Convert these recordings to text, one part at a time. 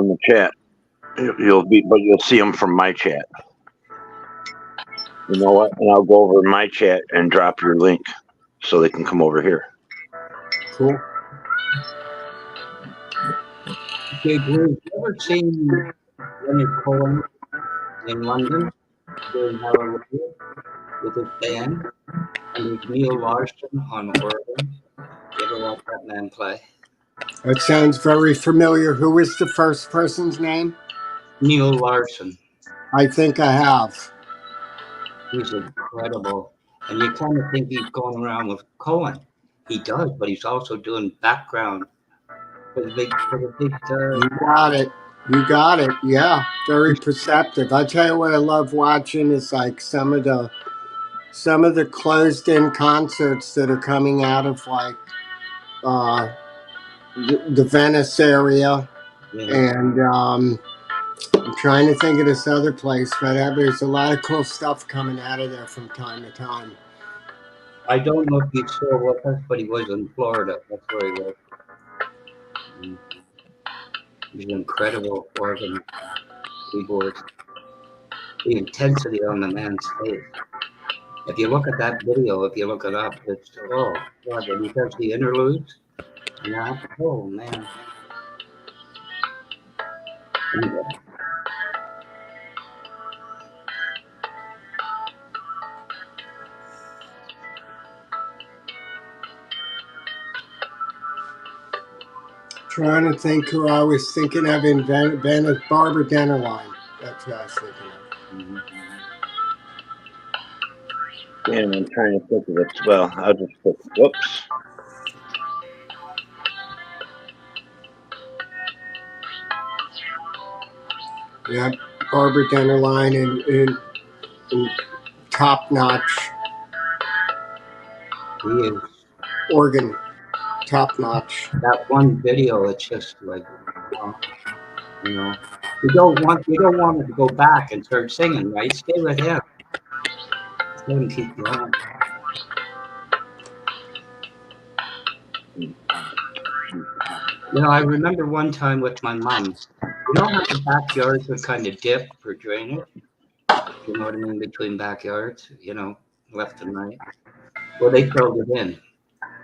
in the chat. But you'll see them from my chat. You know what? And I'll go over in my chat and drop your link so they can come over here. Cool. Okay, Bruce, you ever seen Leonard Cohen in London doing Hallelujah with his band? And there's Neil Larson on organ. You ever watch that man play? That sounds very familiar. Who is the first person's name? Neil Larson. I think I have. He's incredible. And you kind of think he's going around with Cohen. He does, but he's also doing background for the big You got it. You got it. Yeah, very perceptive. I tell you what I love watching is like some of the closed-in concerts that are coming out of like the Venice area, and I'm trying to think of this other place, but there's a lot of cool stuff coming out of there from time to time. I don't know if he's still with us, but he was in Florida. That's where he was. He's an incredible organ keyboard. The intensity on the man's face. If you look at that video, if you look it up, it's God, when he does the interludes, and that, oh man. Anyway. Trying to think who I was thinking of in Venice, Barbara Dennerlein. That's who I was thinking of. And I'm trying to think of it. Well, I'll just put, whoops. Yeah, Barbara Dennerlein and top notch. He is organ, top notch. That one video, it's just like, you know, you don't want him to go back and start singing, right? Stay with him. Let him keep going. You know, I remember one time with my mom. You know how the backyards would kind of dip for drainage? You know what I mean? Between backyards, you know, left and right. Well, they filled it in.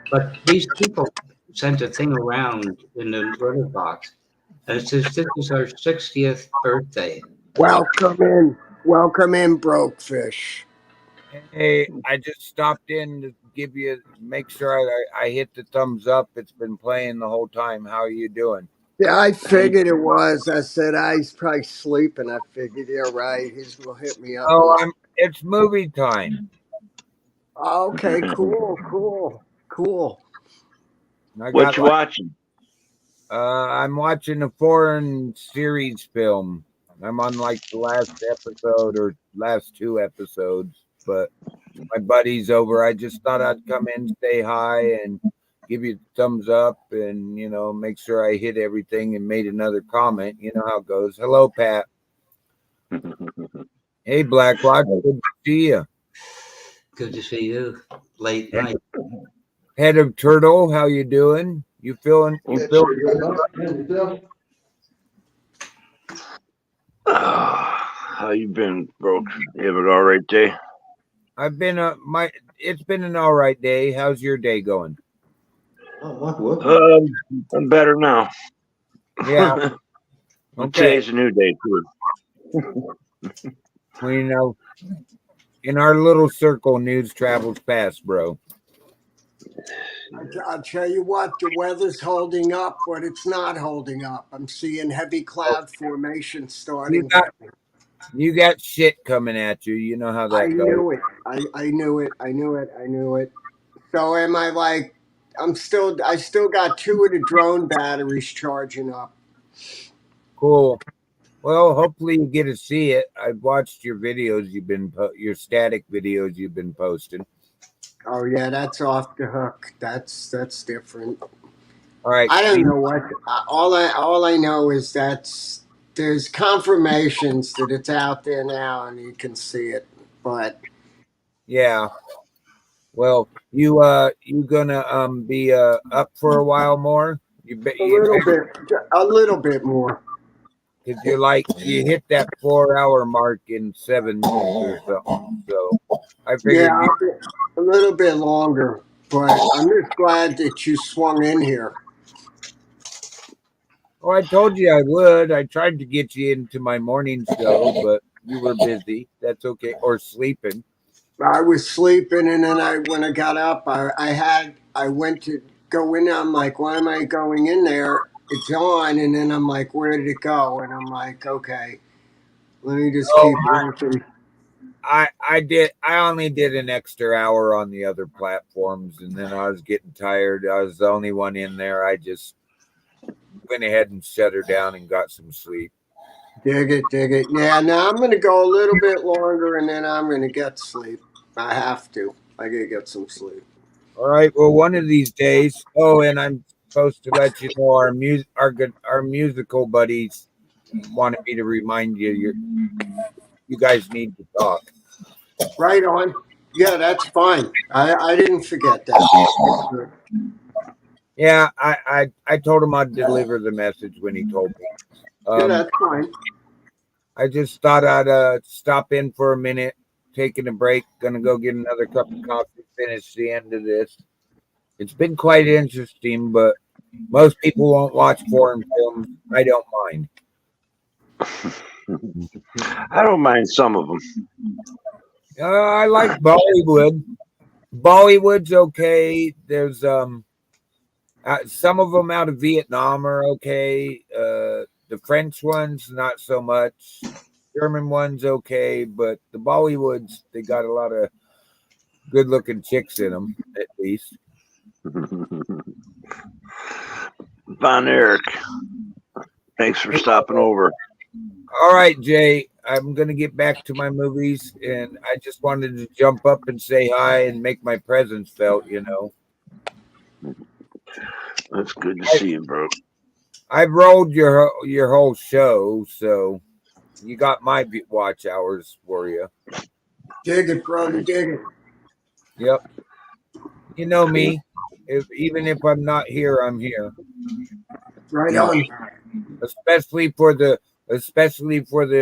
But these people sent a thing around in the litter box. And it says, this is our 60th birthday. Welcome in, Brokefish. Hey, I just stopped in to make sure I hit the thumbs up. It's been playing the whole time. How are you doing? Yeah, I figured it was. I said, he's probably sleeping. I figured, yeah, right. He's going to hit me up. Oh, it's movie time. Okay, cool. What you watching? I'm watching a foreign series film. I'm on like the last episode or last 2 episodes, but my buddy's over. I just thought I'd come in, say hi, and give you a thumbs up, and you know, make sure I hit everything and made another comment. You know how it goes. Hello, Pat. Hey, Blackwatch. Good to see you. Good to see you. Late night. Head of Turtle, how you doing? You feeling good? How you been, Broke? You have an all right day? I've been it's been an all right day. How's your day going? I'm better now. Yeah. Okay. Today's a new day too. Well, you know, in our little circle, news travels fast, bro. I'll tell you what, the weather's holding up, but it's not holding up. I'm seeing heavy cloud formation starting. You got shit coming at you. You know how that goes. I knew it. So am I like, I still got 2 of the drone batteries charging up. Cool. Well, hopefully you get to see it. I've watched your videos. Your static videos you've been posting. Oh yeah, that's off the hook. That's different. All right. I don't know what. All I know is there's confirmations that it's out there now and you can see it. But yeah. Well, you gonna be up for a while more? A little bit more. because you hit that 4-hour mark in 7 minutes or something. So I figured Yeah, a little bit longer, but I'm just glad that you swung in here. Oh, I told you I would. I tried to get you into my morning show, but you were busy. That's okay. Or sleeping. I was sleeping, and then when I got up, I went to go in. I'm like, why am I going in there? It's on, and then I'm like, where did it go? And I'm like, okay, let me just Oh, keep working. I only did an extra hour on the other platforms, and then I was getting tired. I was the only one in there. I just went ahead and shut her down and got some sleep. Dig it, dig it. Yeah, now I'm gonna go a little bit longer, and then I'm gonna get sleep. I have to. I gotta get some sleep. All right. Well, one of these days. Oh, and I'm supposed to let you know our musical buddies wanted me to remind you. You guys need to talk. Right on. Yeah, that's fine. I didn't forget that. Yeah, I told him I'd deliver the message when he told me. Yeah, that's fine. I just thought I'd stop in for a minute, taking a break. Gonna go get another cup of coffee, finish the end of this. It's been quite interesting, but most people won't watch foreign films. I don't mind. I don't mind some of them. I like Bollywood. Bollywood's okay. There's some of them out of Vietnam are okay. The French ones not so much. German ones okay, but the Bollywoods they got a lot of good looking chicks in them at least. Von Eric, thanks for stopping over. All right, Jay. I'm gonna get back to my movies, and I just wanted to jump up and say hi and make my presence felt. That's good to see you, bro. I've rolled your whole show, so you got my watch hours for you. Dig it, brother. Dig it. Yep. You know me. Even if I'm not here, I'm here. Right on. Especially for the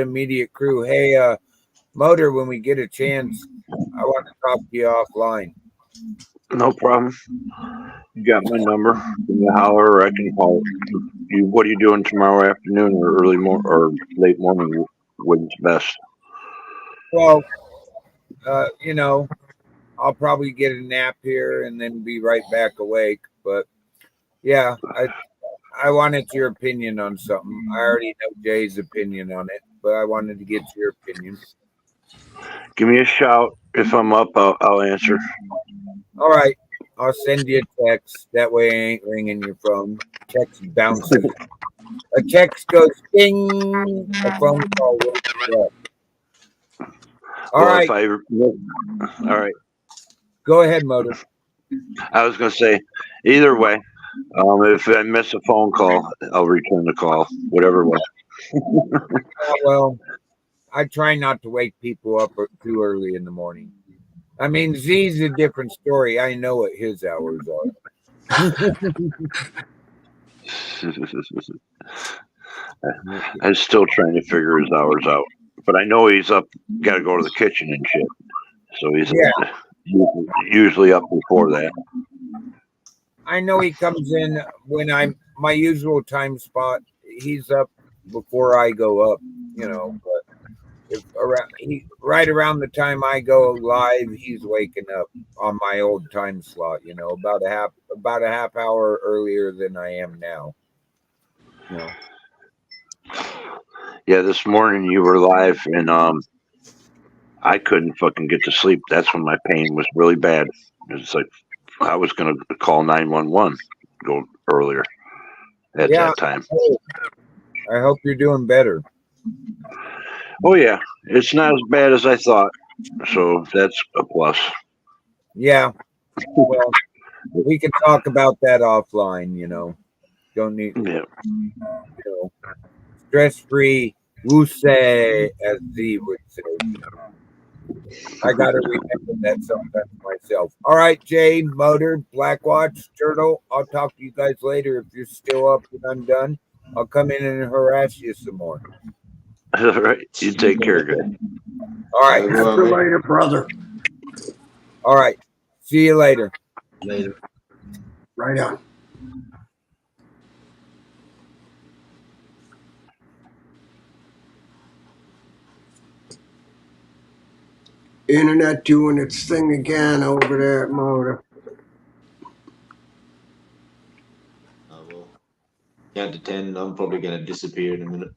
immediate crew. Hey, Motor, when we get a chance, I want to talk to you offline. No problem. You got my number. Give me a holler, or I can call you. What are you doing tomorrow afternoon, or early or late morning? When's best? Well, I'll probably get a nap here and then be right back awake. But yeah, I wanted your opinion on something. I already know Jay's opinion on it, but I wanted to get your opinion. Give me a shout. If I'm up, I'll answer. All right. I'll send you a text. That way I ain't ringing your phone. Text bouncing. A text goes ding. A phone call will All right. All right. Go ahead, Motor. I was going to say, either way, if I miss a phone call, I'll return the call, whatever way. Well, I try not to wake people up too early in the morning. I mean, Z's a different story. I know what his hours are. I'm still trying to figure his hours out, but I know he's up, got to go to the kitchen and shit. So he's usually up before that. I know he comes in when I'm my usual time spot. He's up before I go up, but right around the time I go live, he's waking up on my old time slot, about a half hour earlier than I am now. Yeah, this morning you were live and I couldn't fucking get to sleep. That's when my pain was really bad. It's like I was gonna call 911 go earlier at that time. I hope you're doing better. Oh yeah, it's not as bad as I thought, so that's a plus. Yeah, well, we can talk about that offline. Don't need stress-free. Woosay, as Z would say. I gotta remember that sometimes myself. All right, Jay, Motor, Blackwatch, Turtle. I'll talk to you guys later if you're still up and I'm done. I'll come in and harass you some more. All right. You take care, guys. All right. Catch you later, brother. All right. See you later. Later. Right on. Internet doing its thing again over there at Moda. Well, count to 10. I'm probably going to disappear in a minute.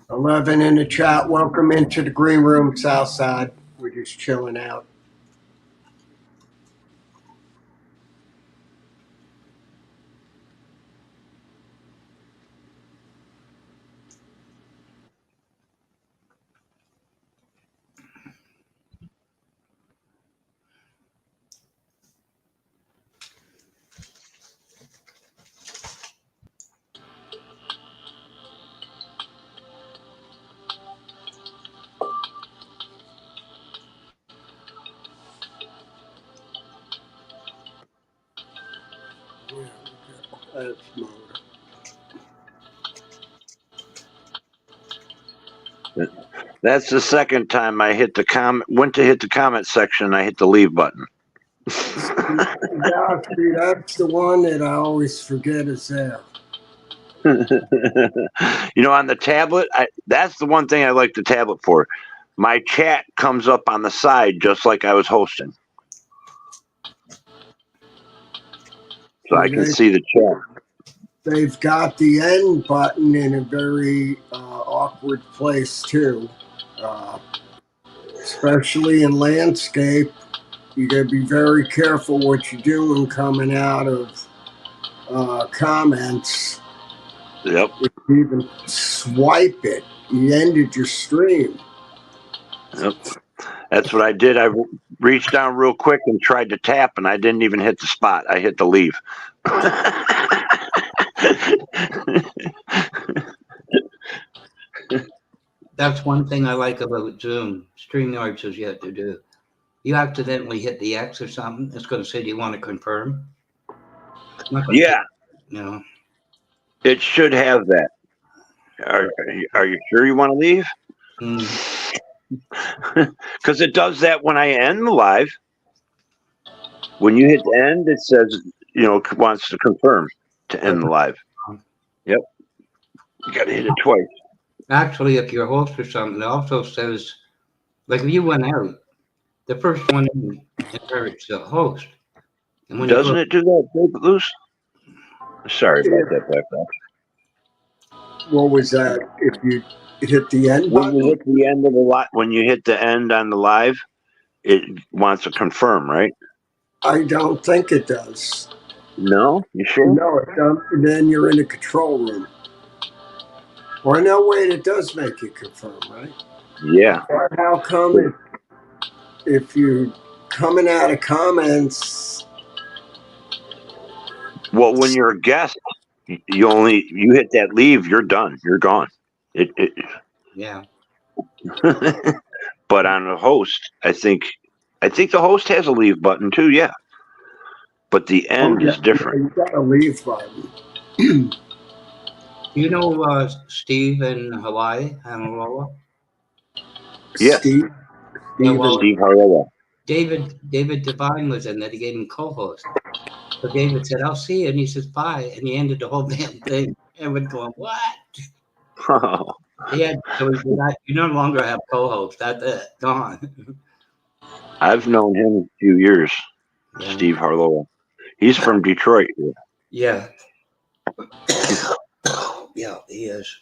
$11 in the chat. Welcome into the green room, Southside. We're just chilling out. That's Moda. That's the second time I hit the went to hit the comment section. And I hit the leave button. Yeah, see, that's the one that I always forget is there. You know, on the tablet, that's the one thing I like the tablet for. My chat comes up on the side just like I was hosting. So I can see the chat. They've got the end button in a very awkward place, too. Especially in landscape, you got to be very careful what you're doing coming out of comments. Yep. If you even swipe it, you ended your stream. Yep. That's what I did. I reached down real quick and tried to tap, and I didn't even hit the spot. I hit the leave. That's one thing I like about Zoom. StreamYard says you have to do. You accidentally hit the X or something, it's going to say, do you want to confirm? Yeah. No. It should have that. Are you sure you want to leave? Because it does that when I end the live. When you hit end, it says, it wants to confirm to end the live. Yep. You got to hit it twice. Actually, if you're a host or something, it also says, like if you went out, the first one inherits the host. And when Doesn't it do that, David Loose? Sorry about that, background. What was that? If you hit the end button? When you hit the end of the live, when you hit the end on the live, it wants to confirm, right? I don't think it does. No, you sure? No, it doesn't. Then you're in the control room. Or no, wait, it does make you confirm, right? Yeah. Or how come if you're coming out of comments? Well, when you're a guest, you hit that leave, you're done. You're gone. Yeah. But on a host, I think the host has a leave button too. Yeah. But the end is different. You got a leave button. You know Steve in Hawaii, Honolulu? Yeah. Steve Harlow. David Devine was in that. He gave him co-host. So David said, I'll see you. And he says, bye. And he ended the whole damn thing. Everyone going, what? So he said, you no longer have co-host. That's it. Gone. I've known him a few years. Yeah. Steve Harlow. He's from Detroit. Yeah. Yeah, he is.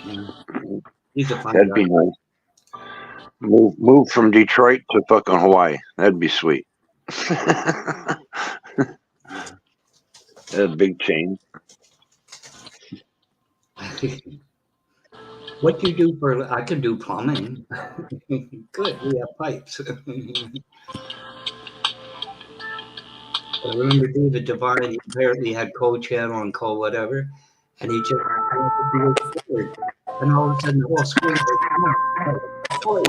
Yeah. He's a fun That'd guy. be nice. Move from Detroit to fucking Hawaii. That'd be sweet. That's a big change. What you do for? I can do plumbing. Good, we have pipes. I remember David Devine, he apparently had co-channel on whatever, and he just wanted to be scared. And all of a sudden, the whole screen goes, "Oh,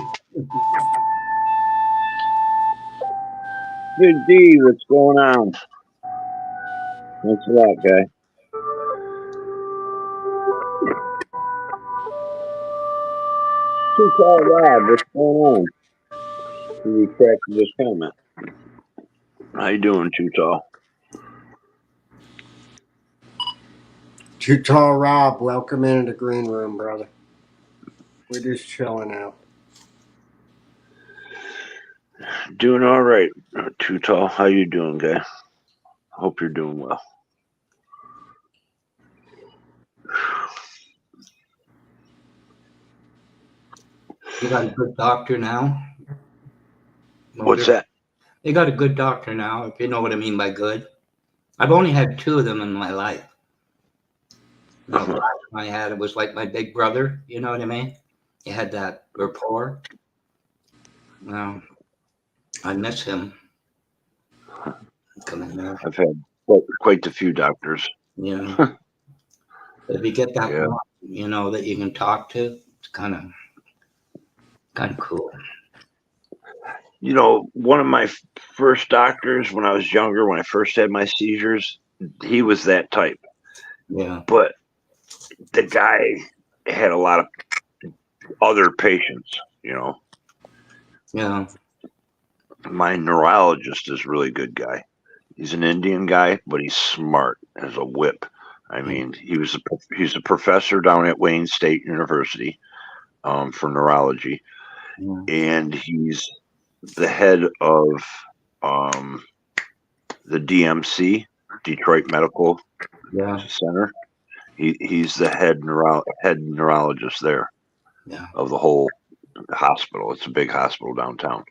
Good D, what's going on? Thanks a lot, guy. Too tall, Rob. What's going on? He retracted his comment. How you doing, Too Tall? Too Tall Rob, welcome into the green room, brother. We're just chilling out. Doing all right, Too Tall. How you doing, guy? Hope you're doing well. you got a good doctor now." What's that? They got a good doctor now, if you know what I mean by good. I've only had two of them in my life. No, the last one I had, it was like my big brother. You know what I mean? You had that rapport. Well, I miss him. Come in there. I've had quite a few doctors. You know, if you get that Yeah. one, you know, that you can talk to, it's kind of cool. You know, one of my first doctors when I was younger, when I first had my seizures, he was that type. Yeah, But the guy had a lot of other patients, you know. yeah, My neurologist is a really good guy. He's an Indian guy, but he's smart as a whip. I mean, he's a professor down at Wayne State University for neurology, yeah, and he's the head of the DMC, Detroit Medical yeah, Center. He's the head neurologist there yeah. of the whole hospital. It's a big hospital downtown.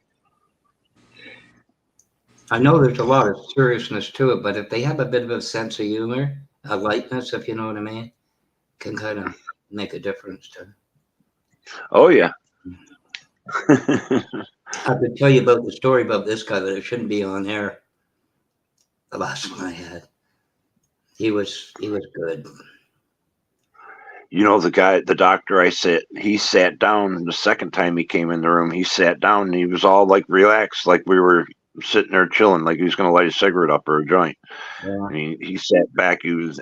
I know there's a lot of seriousness to it, but if they have a bit of a sense of humor, a lightness, if you know what I mean, can kind of make a difference to. Oh yeah. I have to tell you about the story about this guy, but it shouldn't be on air. The last one I had, he was good. You know, the doctor he sat down the second time he came in the room. He sat down and he was all like relaxed, like we were sitting there chilling, like he was going to light a cigarette up or a joint. Yeah, And he sat back. You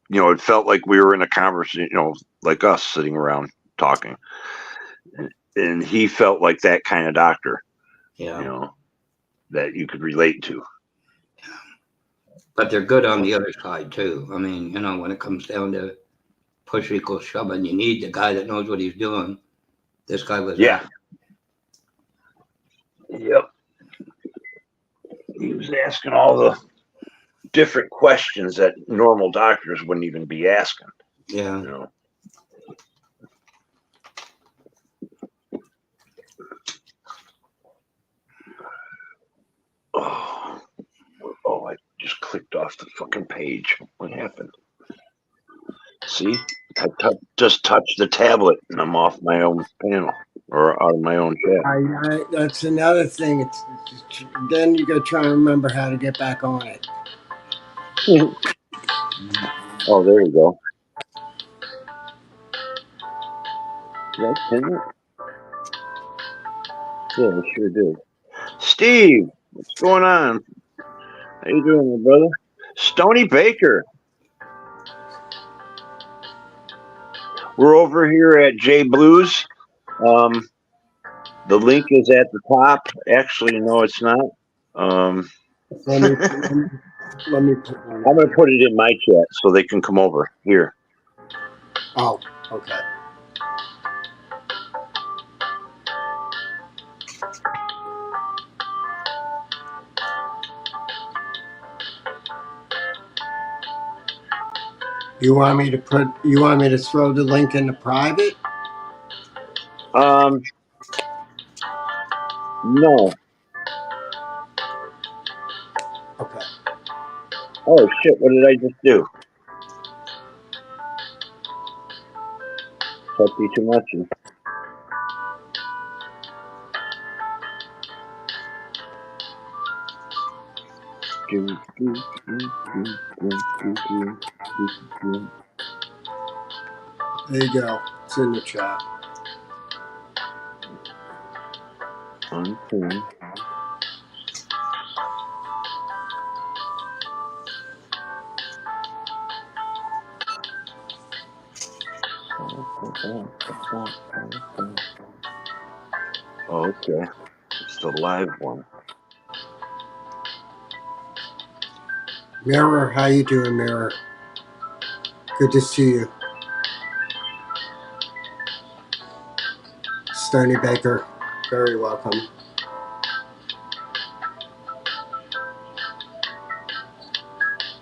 know, it felt like we were in a conversation, you know, like us sitting around talking. And he felt like that kind of doctor, yeah. you know, that you could relate to. But they're good on the other side too. I mean, you know, when it comes down to push equals shoving, you need the guy that knows what he's doing. This guy was. Yeah. Yep. He was asking all the different questions that normal doctors wouldn't even be asking. Yeah. You know. Oh, I just clicked off the fucking page. What happened? See? I just touched the tablet and I'm off my own panel or out of my own chat. That's another thing. Then you got to try and remember how to get back on it. Oh, there you go. Did I pin it? Yeah, I sure did. Steve, what's going on? How you doing, my brother? Stony Baker. We're over here at J Blues. The link is at the top. Actually, no, it's not. Let me put I'm going to put it in my chat so they can come over here. Oh, okay. You want me to throw the link in the private? No. Okay. Oh shit! What did I just do? Must be too much. There you go. It's in the chat. Okay. Okay. It's the live one. Mirror, how you doing, Mirror? Good to see you. Stony Baker, very welcome.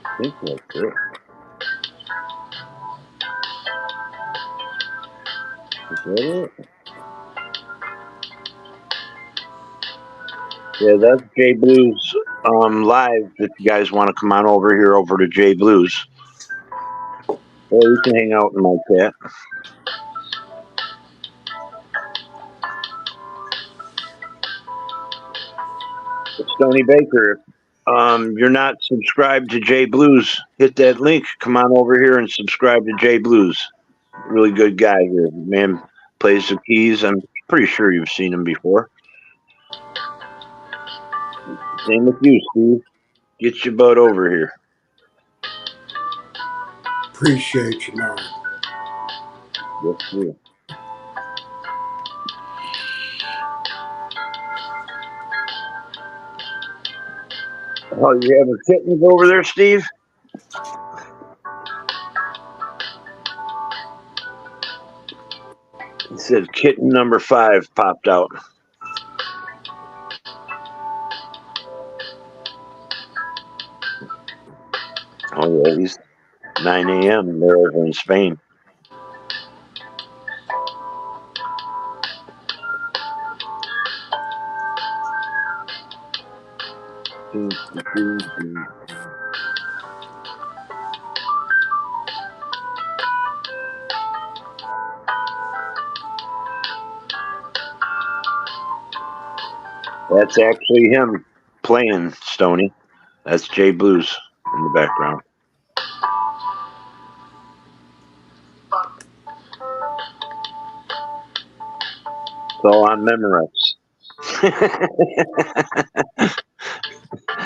I think that's it. Is that it? Yeah, that's J Blues live. If you guys want to come on over here over to J Blues. Or you can hang out in my chat. Stony Baker, if you're not subscribed to J Blues, hit that link. Come on over here and subscribe to J Blues. Really good guy here. Man plays the keys. I'm pretty sure you've seen him before. Same with you, Steve. Get your butt over here. Appreciate you, Mirror. Yes, sir. Oh, you having kittens over there, Steve? He said kitten number 5 popped out. Oh, yeah, he's 9 a.m. They're over in Spain. That's actually him playing, Stony. That's J Blues in the background. It's all on Memorex.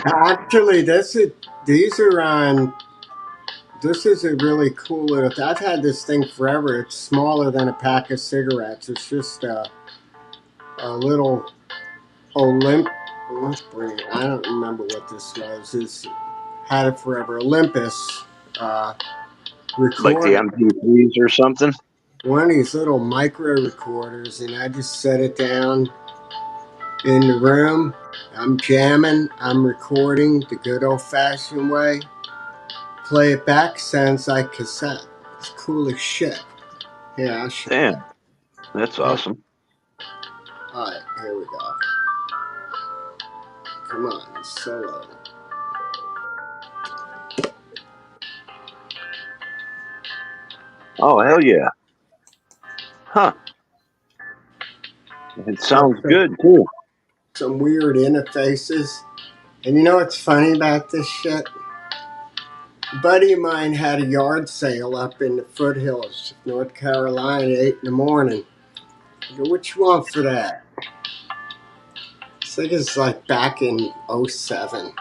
Actually, these are on. This is a really cool little. I've had this thing forever. It's smaller than a pack of cigarettes. It's just a little Let's bring it. I don't remember what this was. It's had it forever. Olympus recorder. Like the MP3s or something? One of these little micro recorders, and I just set it down in the room. I'm jamming. I'm recording the good old-fashioned way. Play it back. Sounds like cassette. It's cool as shit. Yeah, I'll show you. Damn. That's awesome. All right, here we go. Come on, solo. Oh, hell yeah. Huh. It sounds good, too. Some weird interfaces. And you know what's funny about this shit? A buddy of mine had a yard sale up in the foothills of North Carolina, 8 in the morning. I go, what you want for that? I think it's like back in 07.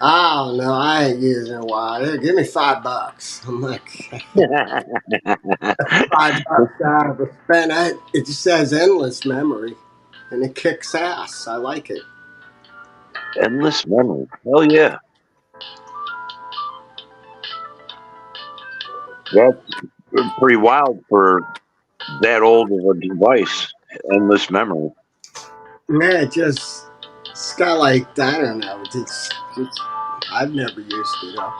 Oh, no, I ain't using it a while. Here, give me $5. I'm like, $5 out of a spend. It just says endless memory, and it kicks ass. I like it. Endless memory. Hell yeah. That's pretty wild for that old of a device. Endless memory. Yeah, it's got like, I don't know. I've never used it up.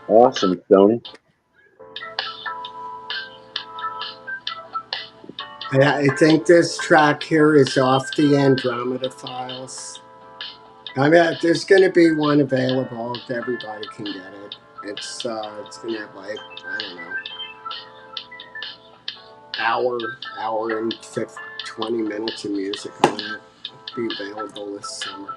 Awesome, Stony. Yeah, I think this track here is off the Andromeda files. I mean, there's going to be one available if everybody can get it. It's going to have like, I don't know, hour and 20 minutes of music on it. It'll be available this summer.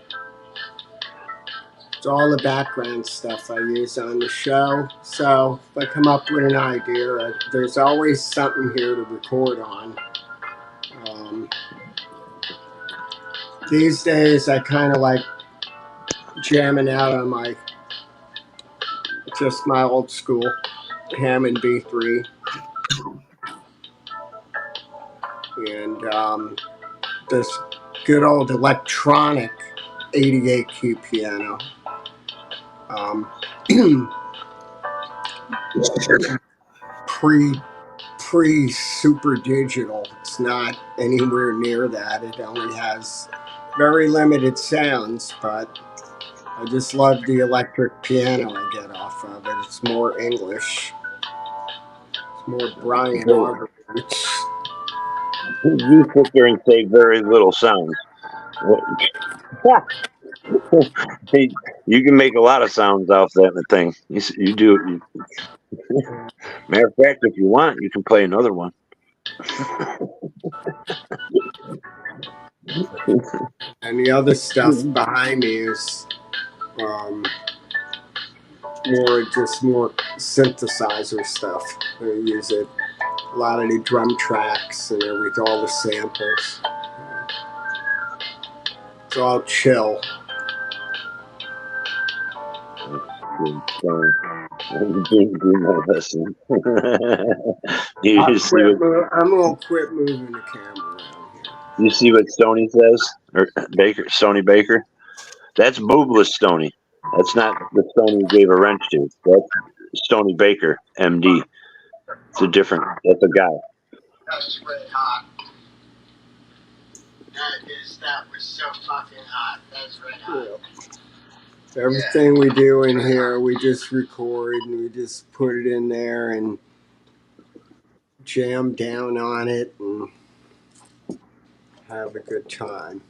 It's all the background stuff I use on the show. So if I come up with an idea, there's always something here to record on. These days, I kind of like jamming out on my old school Hammond B3 and this good old electronic 88 key piano. pre super digital. It's not anywhere near that. It only has very limited sounds, but I just love the electric piano I get off of it. It's more English. It's more Brian Auger. You sit there and say very little sounds. Hey, you can make a lot of sounds off that thing. You do. Matter of fact, if you want, you can play another one. And the other stuff behind me is more synthesizer stuff. I use it a lot of the drum tracks and with all the samples. It's all chill. Do my lesson. I'm gonna quit moving the camera around here. You see what Stoney says, or Stony Baker? That's boobless Stoney. That's not the Stoney you gave a wrench to. That's Stony Baker, MD. It's a different. That's a guy. That's red hot. That was so fucking hot. That's red hot. Yeah. Everything we do in here, we just record and we just put it in there and jam down on it and have a good time.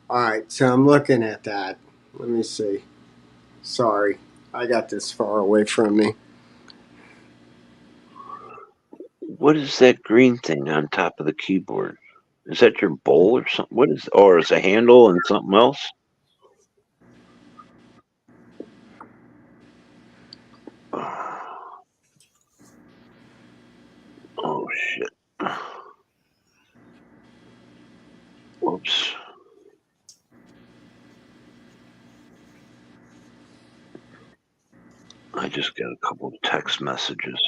All right, so I'm looking at that. Let me see. Sorry, I got this far away from me. What is that green thing on top of the keyboard? Is that your bowl or something? What is? Or is a handle and something else? Oh shit! Whoops! I just got a couple of text messages.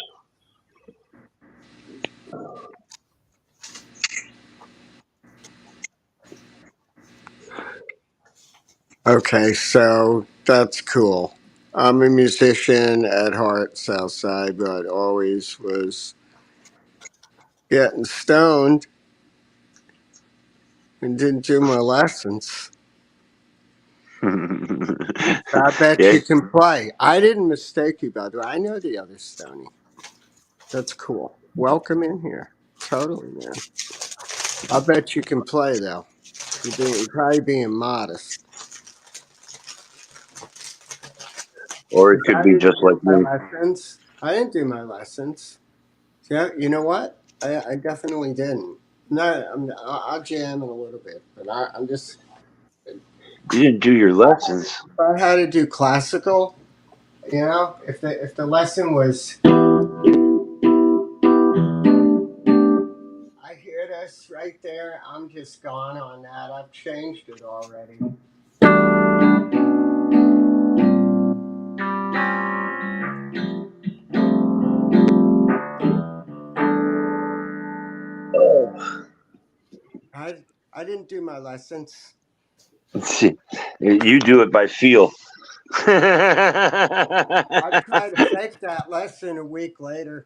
Okay, so that's cool. I'm a musician at heart, Southside, but always was getting stoned and didn't do my lessons. I bet you can play. I didn't mistake you, by the way. I know the other Stoney. That's cool. Welcome in here. Totally, man. I bet you can play, though. You're probably being modest. Or it could be just like me. Lessons. I didn't do my lessons. Yeah, you know what? I definitely didn't. No, I'll jam in a little bit, but I'm just. You didn't do your lessons. If I had to do classical, you know, if the lesson was, I hear this right there. I'm just gone on that. I've changed it already. I didn't do my lessons. See, you do it by feel. I tried to fake that lesson a week later.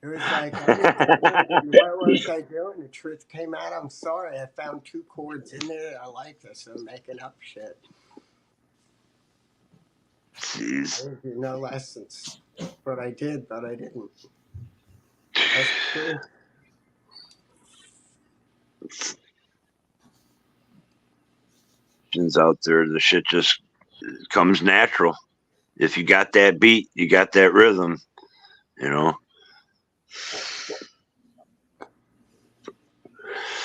It was like, what was I doing? The truth came out. I'm sorry. I found 2 chords in there. I like this. I'm making up shit. Jeez. I didn't do no lessons. But I did, but I didn't. That's true. Out there, the shit just comes natural. If you got that beat, you got that rhythm, you know.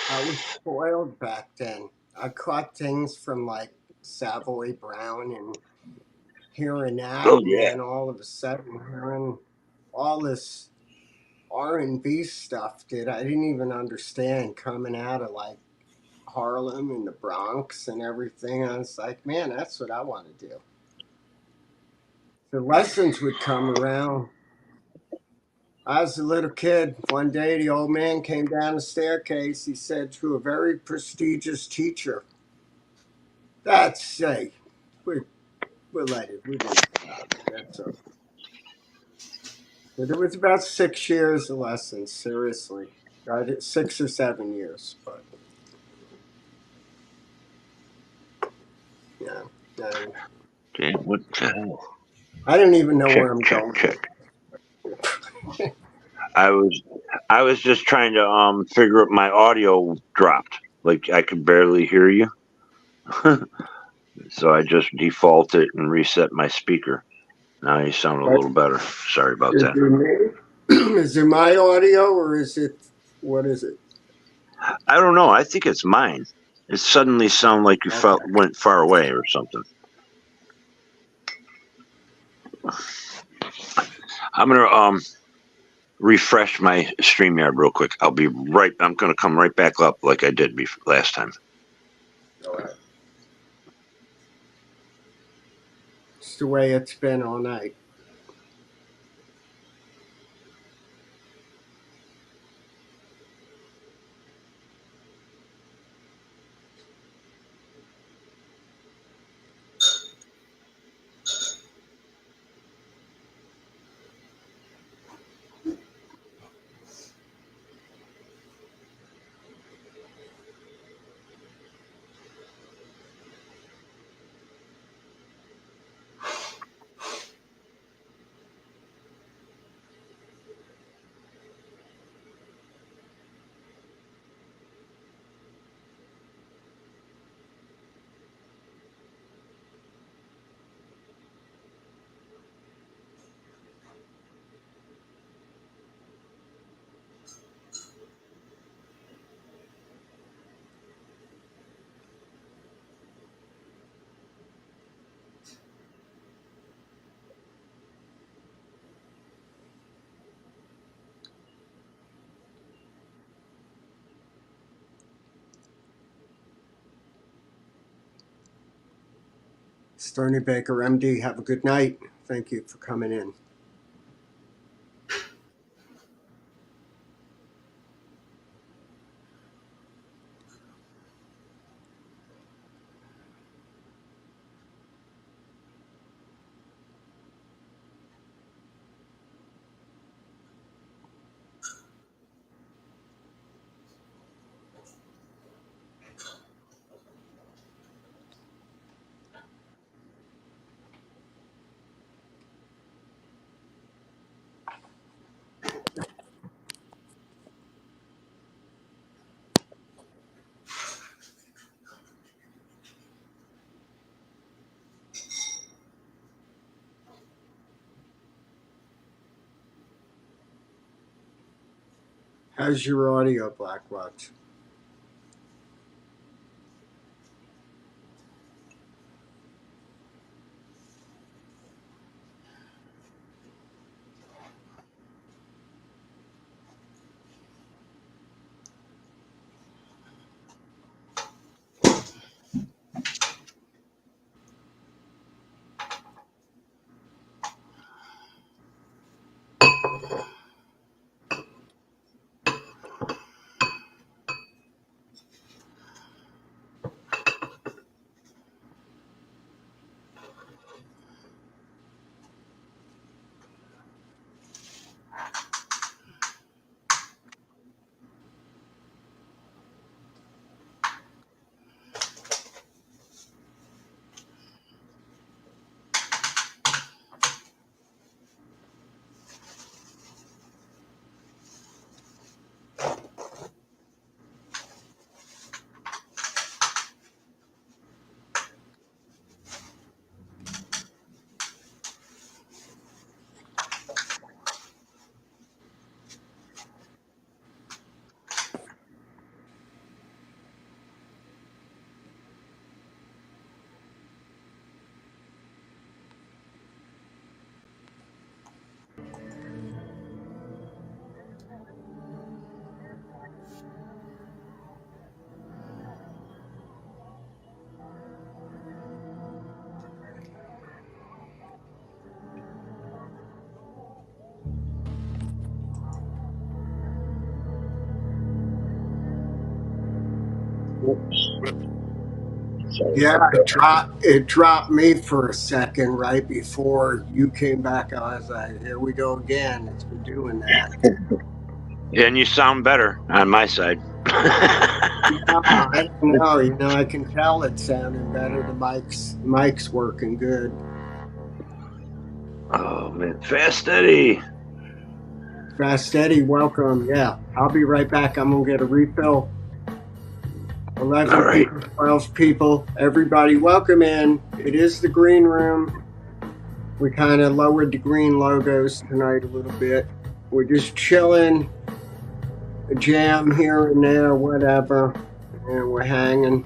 I was spoiled back then. I caught things from like Savoy Brown and hearing that, Oh and yeah. then all of a sudden hearing all this R&B stuff that I didn't even understand coming out of like Harlem and the Bronx and everything. I was like, man, that's what I want to do. The lessons would come around. I was a little kid. One day, the old man came down the staircase. He said to a very prestigious teacher, "That's safe. We'll let it. We're going to stop it. That's okay." But it was about 6 years of lessons, seriously. I did 6 or 7 years, but yeah. And Okay, what the hell? I don't even know Check, where I'm check, going check. with I was I was just trying to figure out my audio dropped. Like I could barely hear you. So I just defaulted and reset my speaker. Now you sound a it. little better. Sorry about Is that. it me? Is it my audio or is it, what is it? I don't know. I think it's mine. It suddenly sounded like you Okay. went far away or something. I'm gonna refresh my StreamYard real quick. I'll be right. I'm gonna come right back up like I did last time. All right. It's the way it's been all night. Stony Baker, MD, have a good night. Thank you for coming in. How's your audio, Blackwatch? Sorry Yeah, about that. it dropped me for a second right before you came back. I was like, here we go again. It's been doing that. And you sound better on my side. I don't know. You know, I can tell it's sounding better. The mic's working good. Oh man, Fast Eddie. Fast Eddie, welcome. Yeah, I'll be right back. I'm gonna get a refill. 11 All right. people, 12 people. Everybody, welcome in. It is the green room. We kind of lowered the green logos tonight a little bit. We're just chilling, a jam here and there, whatever, and we're hanging.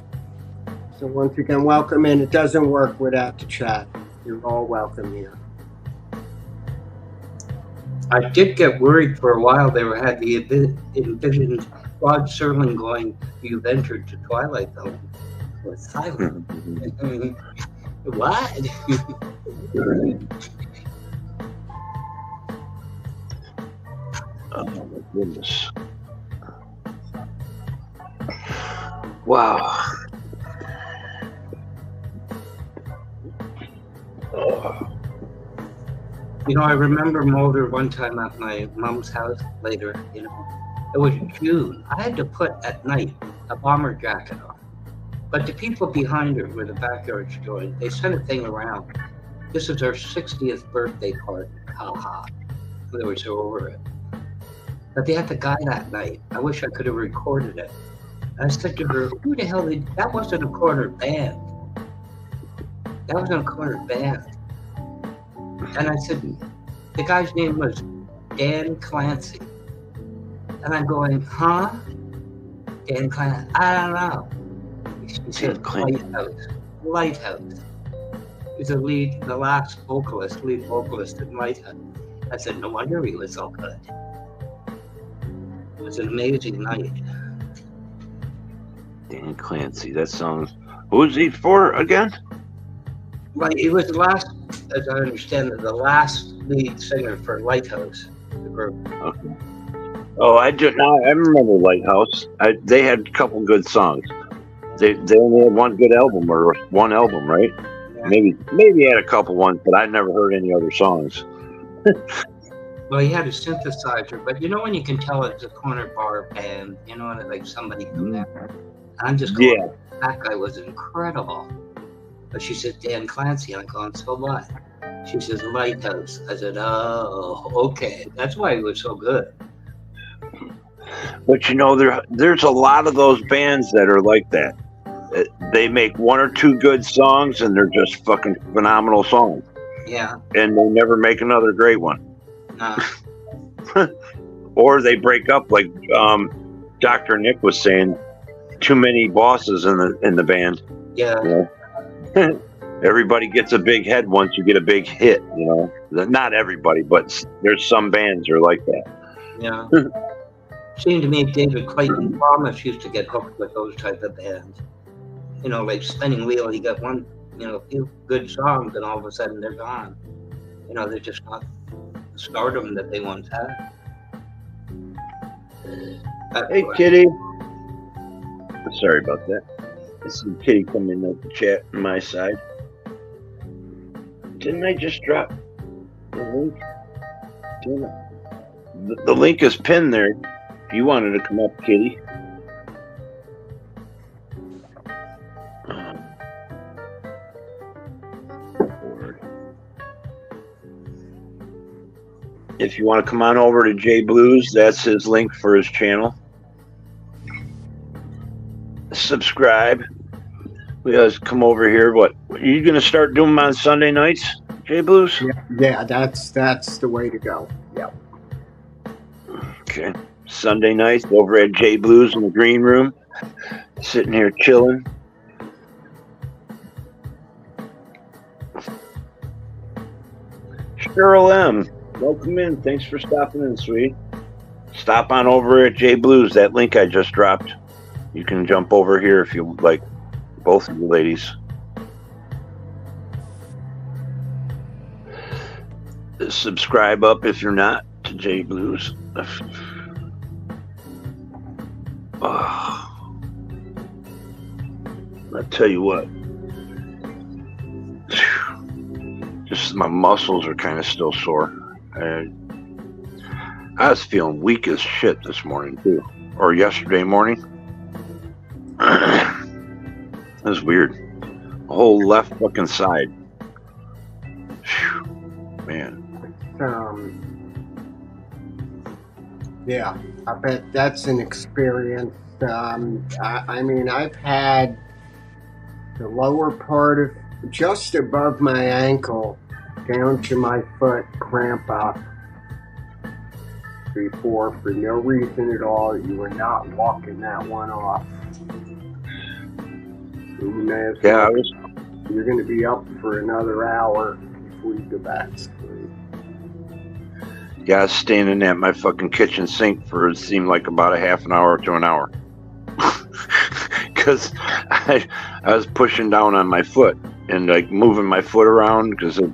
So once again, welcome in. It doesn't work without the chat. You're all welcome here. I did get worried for a while. They had the envisioned Rod Serling going, "You've entered the Twilight Zone." It was silent. What? Oh my goodness. Wow. Oh. You know, I remember Mulder one time at my mom's house later, you know, it was June. I had to put at night a bomber jacket on. But the people behind her where the backyards joined, they sent a thing around. This is our 60th birthday party. Ha ha. They were so over it. But they had the guy that night. I wish I could have recorded it. I said to her, who the hell did that? Wasn't a corner band. That wasn't a corner band. And I said, the guy's name was Dan Clancy. And I'm going, huh? Dan Clancy? I don't know. She said, Lighthouse. He's the last lead vocalist in Lighthouse. I said, no wonder he was so good. It was an amazing night. Dan Clancy, that sounds. Who's he for again? Well, he was the last, as I understand it, the last lead singer for Lighthouse, the group. Okay. Oh, I remember Lighthouse. They had a couple good songs. They only had one good album or one album, right? Yeah. Maybe had a couple ones, but I never heard any other songs. Well, he had a synthesizer, but you know when you can tell it's a corner bar band, you know, and like somebody from there. I'm just going, that guy was incredible. But she said, Dan Clancy. I'm going, so what? She says, Lighthouse. I said, oh, okay. That's why he was so good. But you know, there's a lot of those bands that are like that. They make one or two good songs, and they're just fucking phenomenal songs. Yeah. And they never make another great one. No. Or they break up, like Dr. Nick was saying. Too many bosses in the band. Yeah. You know? Everybody gets a big head once you get a big hit. You know, not everybody, but there's some bands are like that. Yeah. Seemed to me David Clayton Thomas used to get hooked with those type of bands. You know, like Spinning Wheel, he got one, you know, a few good songs, and all of a sudden they're gone. You know, they're just not the stardom that they once had. Hey, Kitty. Sorry about that. I see Kitty come in at the chat on my side. Didn't I just drop the link? The link is pinned there. If you wanted to come up, Kitty. If you want to come on over to Jay Blues, that's his link for his channel. Subscribe. We guys come over here. What are you going to start doing them on Sunday nights, Jay Blues? Yeah, that's the way to go. Yeah. Okay. Sunday nights over at Jay Blues in the green room. Sitting here chilling. Cheryl M. Welcome in. Thanks for stopping in, sweetie. Stop on over at Jay Blues. That link I just dropped. You can jump over here if you like, both of you ladies. Subscribe up if you're not to Jay Blues. Oh. I tell you what, just my muscles are kind of still sore. I was feeling weak as shit this morning too, or yesterday morning. It was weird. The whole left fucking side. Phew, man. Yeah, I bet that's an experience. I mean, I've had the lower part of just above my ankle down to my foot cramp up before for no reason at all. You were not walking that one off. Yeah, You're going to be up for another hour before you go back to sleep. Yeah, I was standing at my fucking kitchen sink for it seemed like about a half an hour to an hour. Because I was pushing down on my foot and like moving my foot around because I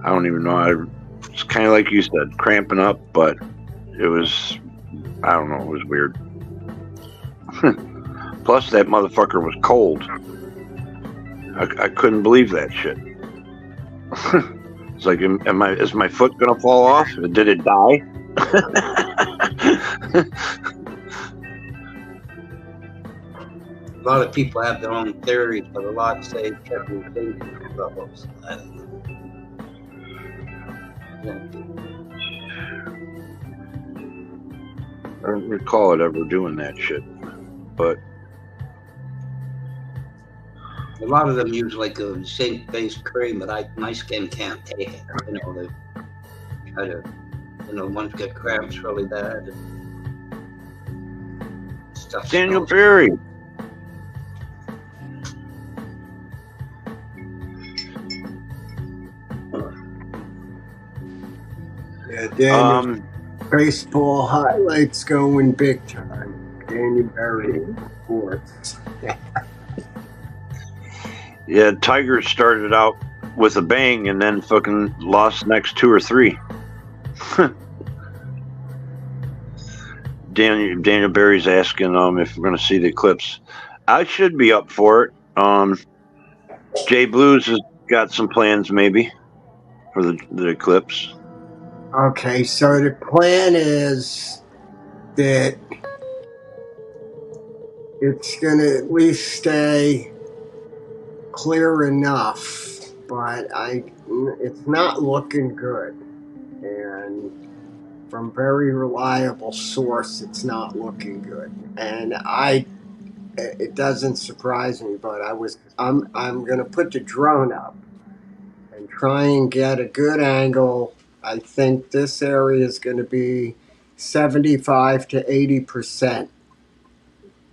don't even know. It's kind of like you said, cramping up, but it was, I don't know, it was weird. Plus, that motherfucker was cold. I couldn't believe that shit. It's like, is my foot gonna fall off? Did it die? A lot of people have their own theories, but a lot say check your thinking levels. Yeah. I don't recall it ever doing that shit, but A lot of them use like a zinc-based cream, but my skin can't take it. You know, they try to, ones get cramps really bad and stuff. Daniel Berry. Yeah, Daniel, baseball highlights going big time. Daniel Berry, of course. Yeah, Tigers started out with a bang and then fucking lost next 2 or 3. Daniel Berry's asking if we're going to see the eclipse. I should be up for it. Jay Blues has got some plans maybe for the eclipse. Okay, so the plan is that it's going to at least stay clear enough, but it's not looking good. And from very reliable source, it's not looking good. And it doesn't surprise me, but I'm going to put the drone up and try and get a good angle. I think this area is going to be 75 to 80%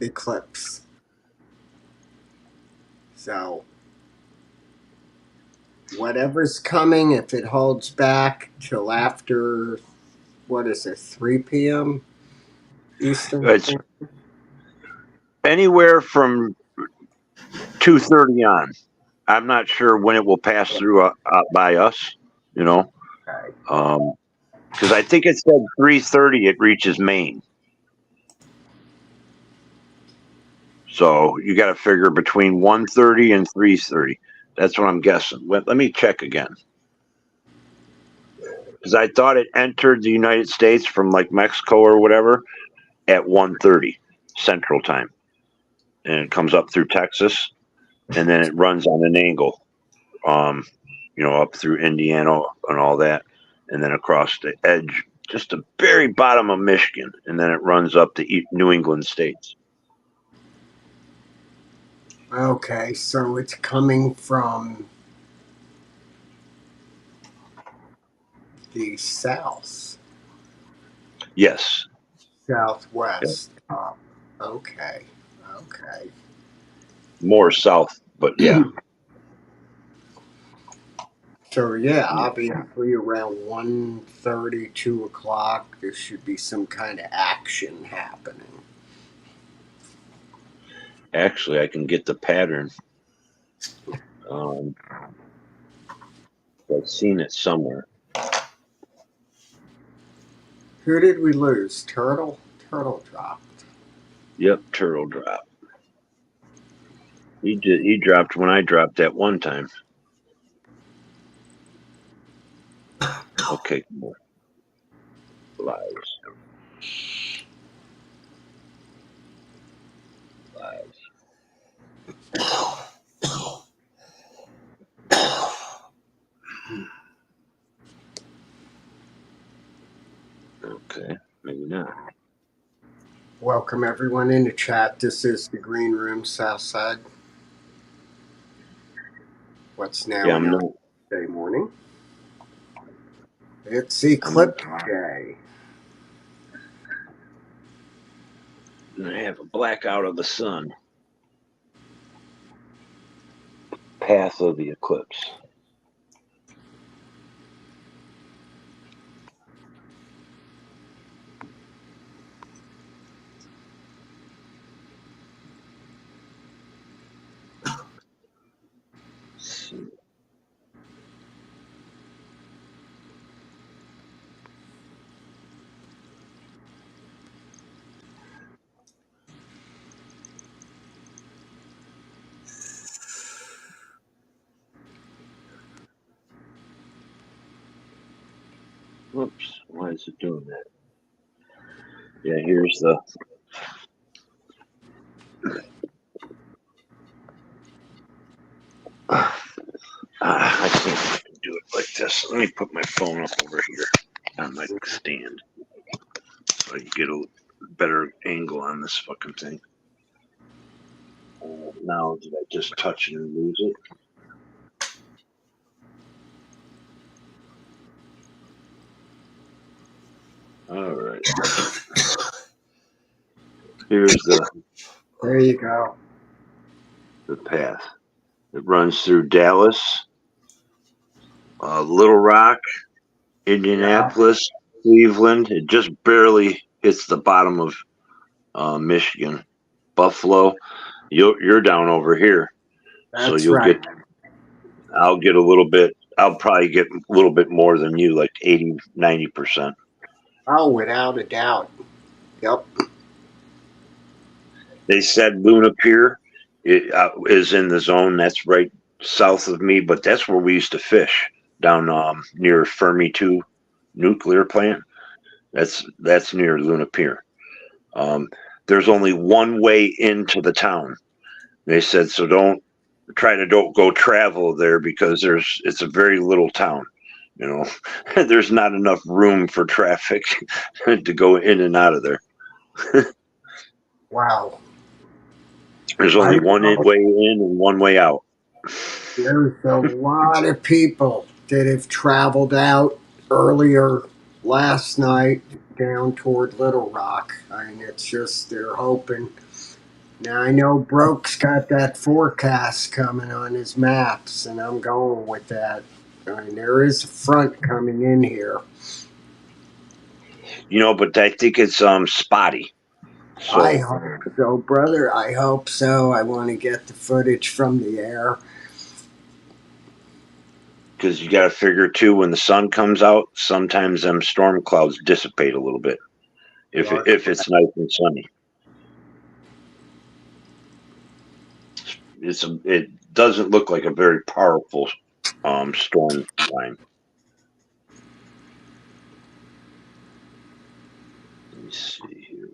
eclipse. So whatever's coming, if it holds back till after, 3 p.m. Eastern? It's anywhere from 2:30 on. I'm not sure when it will pass through by us, Okay. because I think it said 3:30 it reaches Maine. So you got to figure between 1:30 and 3:30. That's what I'm guessing. Let me check again. Because I thought it entered the United States from like Mexico or whatever at 1:30 Central Time. And it comes up through Texas. And then it runs on an angle, up through Indiana and all that. And then across the edge, just the very bottom of Michigan. And then it runs up to New England states. Okay, so it's coming from the south. Yes. Southwest. Okay. More south, but yeah. So yeah, obviously around 1:30, 2 o'clock, there should be some kind of action happening. Actually, I can get the pattern. I've seen it somewhere. Who did we lose? Turtle? Turtle dropped. Yep, turtle drop. He dropped when I dropped that one time. Okay, cool. Lies. Okay, maybe not. Welcome everyone in the chat. This is the Green Room Southside. What's now Yeah, I'm not. Day morning? It's Eclipse Day. I have a blackout of the sun. Path of the eclipse. Let's see. Whoops, why is it doing that? Yeah, here's the. I can't do it like this. Let me put my phone up over here on my stand so I can get a better angle on this fucking thing. Now, did I just touch it and lose it? All right. Here's There you go. the path. It runs through Dallas, Little Rock, Indianapolis, Cleveland. It just barely hits the bottom of Michigan, Buffalo. You're down over here, so That's you'll right. I'll get a little bit. I'll probably get a little bit more than you, like 80, 90%. Oh, without a doubt. Yep. They said Luna Pier is in the zone. That's right south of me, but that's where we used to fish down near Fermi 2 nuclear plant. That's near Luna Pier. There's only one way into the town. They said, so don't go travel there because it's a very little town. You know, there's not enough room for traffic to go in and out of there. Wow. There's only one way in and one way out. There's a lot of people that have traveled out earlier last night down toward Little Rock. I mean, it's just they're hoping. Now, I know Broke's got that forecast coming on his maps, and I'm going with that. I mean, there is a front coming in here. You know, but I think it's spotty. So, I hope so, brother. I hope so. I want to get the footage from the air. because you got to figure too, when the sun comes out, sometimes them storm clouds dissipate a little bit if it's nice and sunny. It doesn't look like a very powerful storm line. Let me see here.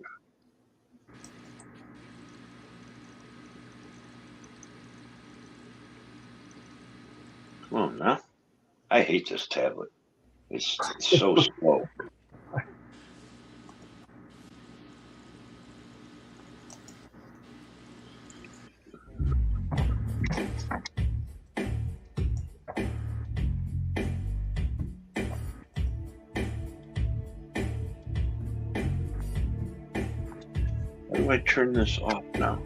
Come on now. I hate this tablet. It's so slow. How do I turn this off now?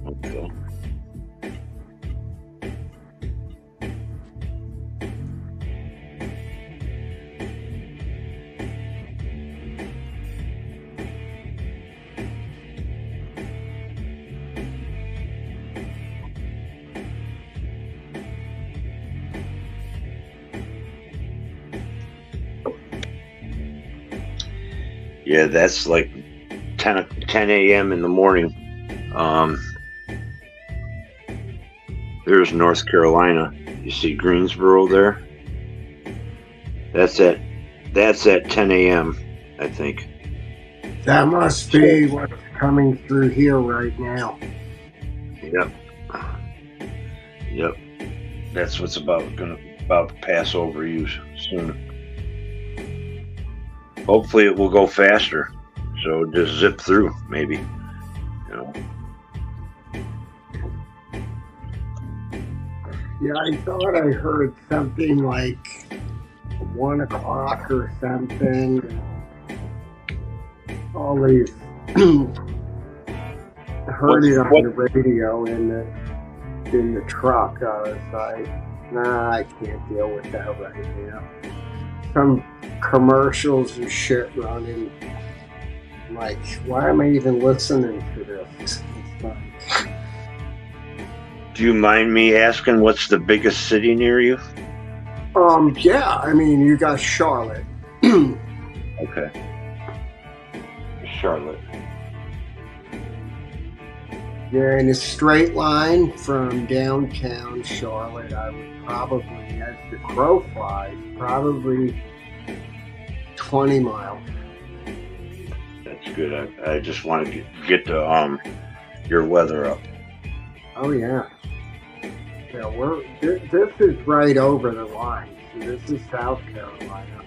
Okay. Yeah, that's like 10 a.m. in the morning. There's North Carolina. You see Greensboro there? That's at 10 a.m. I think. That must be what's coming through here right now. Yep. Yep. That's what's about to pass over you soon. Hopefully it will go faster. So just zip through, maybe. You know. Yeah, I thought I heard something like 1 o'clock or something. All these I heard it on the radio in the truck. I was like, nah, I can't deal with that right now. Some commercials and shit running. I'm like, why am I even listening to this? It's like, Do you mind me asking what's the biggest city near you? yeah, I mean, you got Charlotte. Okay. Charlotte. Yeah, in a straight line from downtown Charlotte, I would probably, as the crow flies, probably 20 miles. That's good. I just want to get the your weather up. Oh yeah. Yeah, this is right over the line. So this is South Carolina.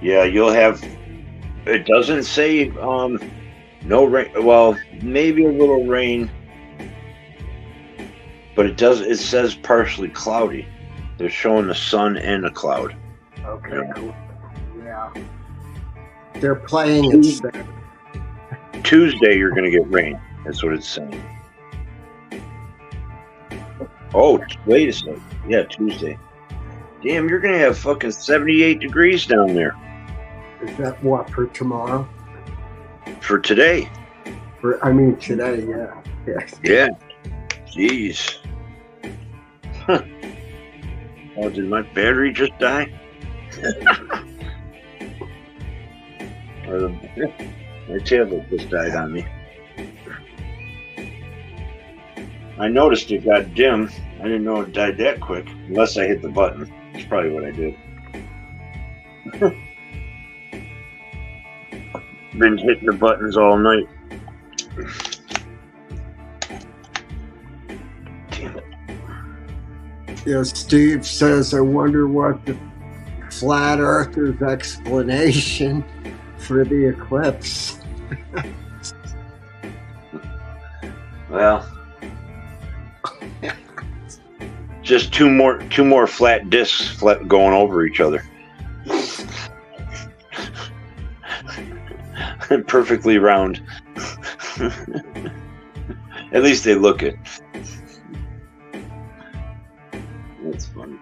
Yeah, you'll have. It doesn't say no rain. Well, maybe a little rain, but it does. It says partially cloudy. They're showing the sun and a cloud. Okay. Yeah. They're playing it safe. Tuesday, you're going to get rain. That's what it's saying. Oh, wait a second. Yeah, Tuesday. Damn, you're going to have fucking 78 degrees down there. Is that what, for tomorrow? For today. Today, yeah. Yes. Yeah. Jeez. Huh. Oh, did my battery just die? Or my tablet just died on me. I noticed it got dim. I didn't know it died that quick. Unless I hit the button. That's probably what I did. Been hitting the buttons all night. Damn it. Yeah, Steve says, I wonder what the flat earther's explanation for the eclipse. Well, just two more flat discs going over each other. Perfectly round. At least they look it. That's funny.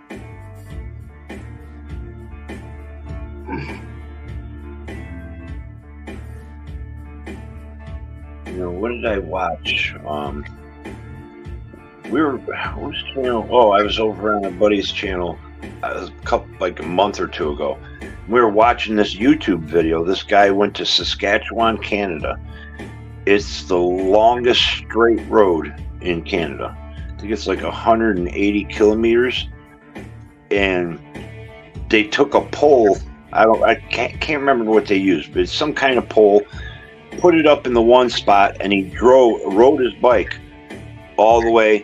You know, what did I watch? Whose channel? Oh, I was over on a buddy's channel a month or two ago. We were watching this YouTube video. This guy went to Saskatchewan, Canada. It's the longest straight road in Canada. I think it's like 180 kilometers. And they took a pole. I can't remember what they used, but it's some kind of pole. Put it up in the one spot, and he rode his bike all the way,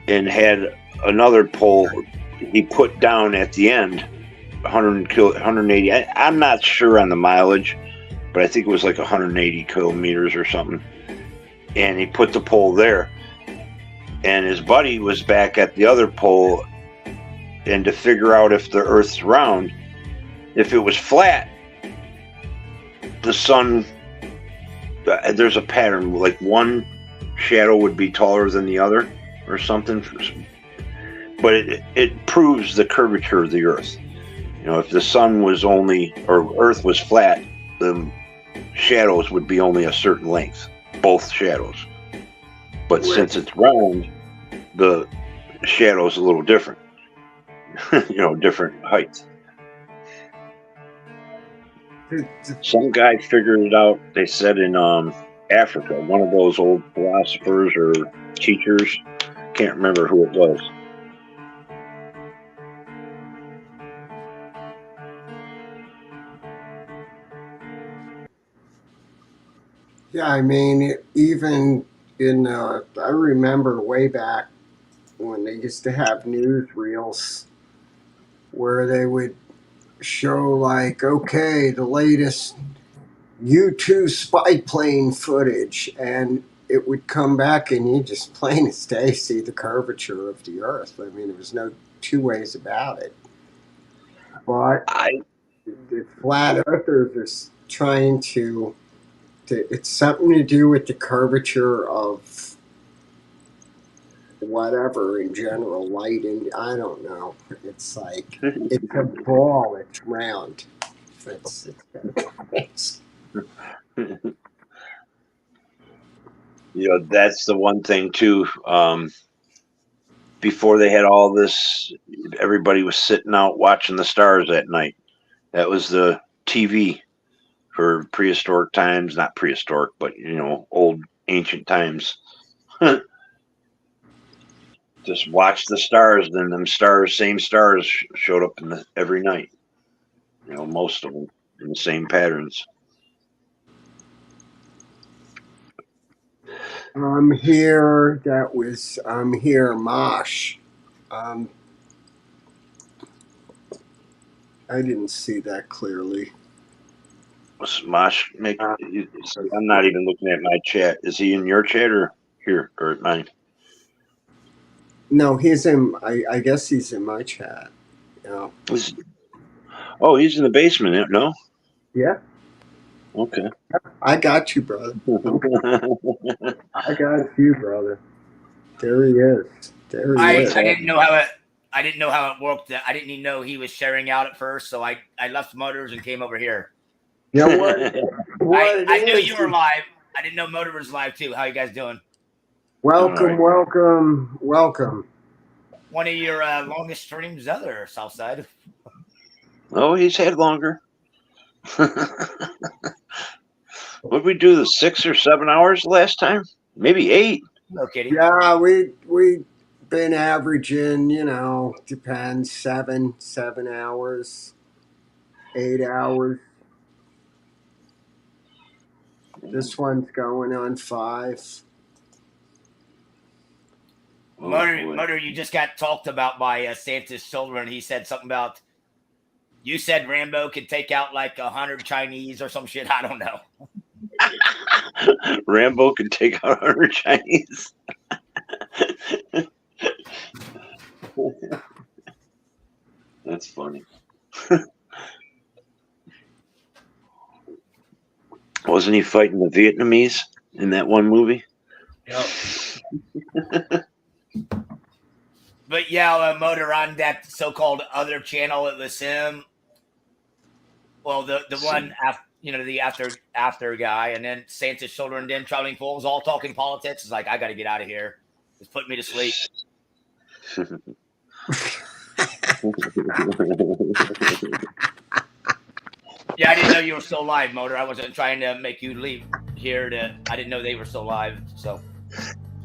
and had another pole he put down at the end. 180. I'm not sure on the mileage, but I think it was like 180 kilometers or something. And he put the pole there, and his buddy was back at the other pole, and to figure out if the Earth's round, if it was flat, the sun, there's a pattern, like one shadow would be taller than the other or something, but it proves the curvature of the Earth. You know, if the sun was Earth was flat, the shadows would be only a certain length, both shadows. But since it's round, the shadow's a little different. You know, different heights. Some guy figured it out. They said in Africa, one of those old philosophers or teachers, can't remember who it was. Yeah, I mean, even in, I remember way back when they used to have newsreels where they would show, like, okay, the latest U-2 spy plane footage, and it would come back and you just plain as day see the curvature of the Earth. I mean, there was no two ways about it. But the flat earthers are trying to it's something to do with the curvature of whatever in general, light, and I don't know. It's like it's a ball, it's round. It's You know, that's the one thing too. Before they had all this, everybody was sitting out watching the stars at night. That was the TV for prehistoric times, not prehistoric, but you know, old ancient times. Just watch the stars, then them stars, same stars showed up every night. You know, most of them in the same patterns. I'm here. That was I'm here, Mosh. I didn't see that clearly. Mosh, I'm not even looking at my chat. Is he in your chat or here or at mine? No, he's in. I guess he's in my chat. Yeah. Oh, he's in the basement. No. Yeah. Okay. I got you, brother. I got you, brother. There he is. There he is. I didn't know how it worked. I didn't even know he was sharing out at first, so I left Motors and came over here. You know what? I knew you were live. I didn't know Motor was live too. How you guys doing? Welcome, welcome, welcome. One of your longest streams ever, Southside. Oh, he's had longer. What did we do? The 6 or 7 hours last time? Maybe 8. No kidding. Yeah, we been averaging, you know, depends, 7 hours, 8 hours. This one's going on 5. Motor, you just got talked about by Santa's children. He said something about you said Rambo could take out like 100 Chinese or some shit. I don't know. Rambo could take out 100 Chinese. That's funny. Wasn't he fighting the Vietnamese in that one movie? Yep. But yeah, Motor, on that so-called other channel, it was him. Well, the one after, you know, the after guy, and then Santa's children, then Traveling Fools, all talking politics. It's like, I got to get out of here. It's putting me to sleep. Yeah, I didn't know you were still live, Motor. I wasn't trying to make you leave here. I didn't know they were still live. So.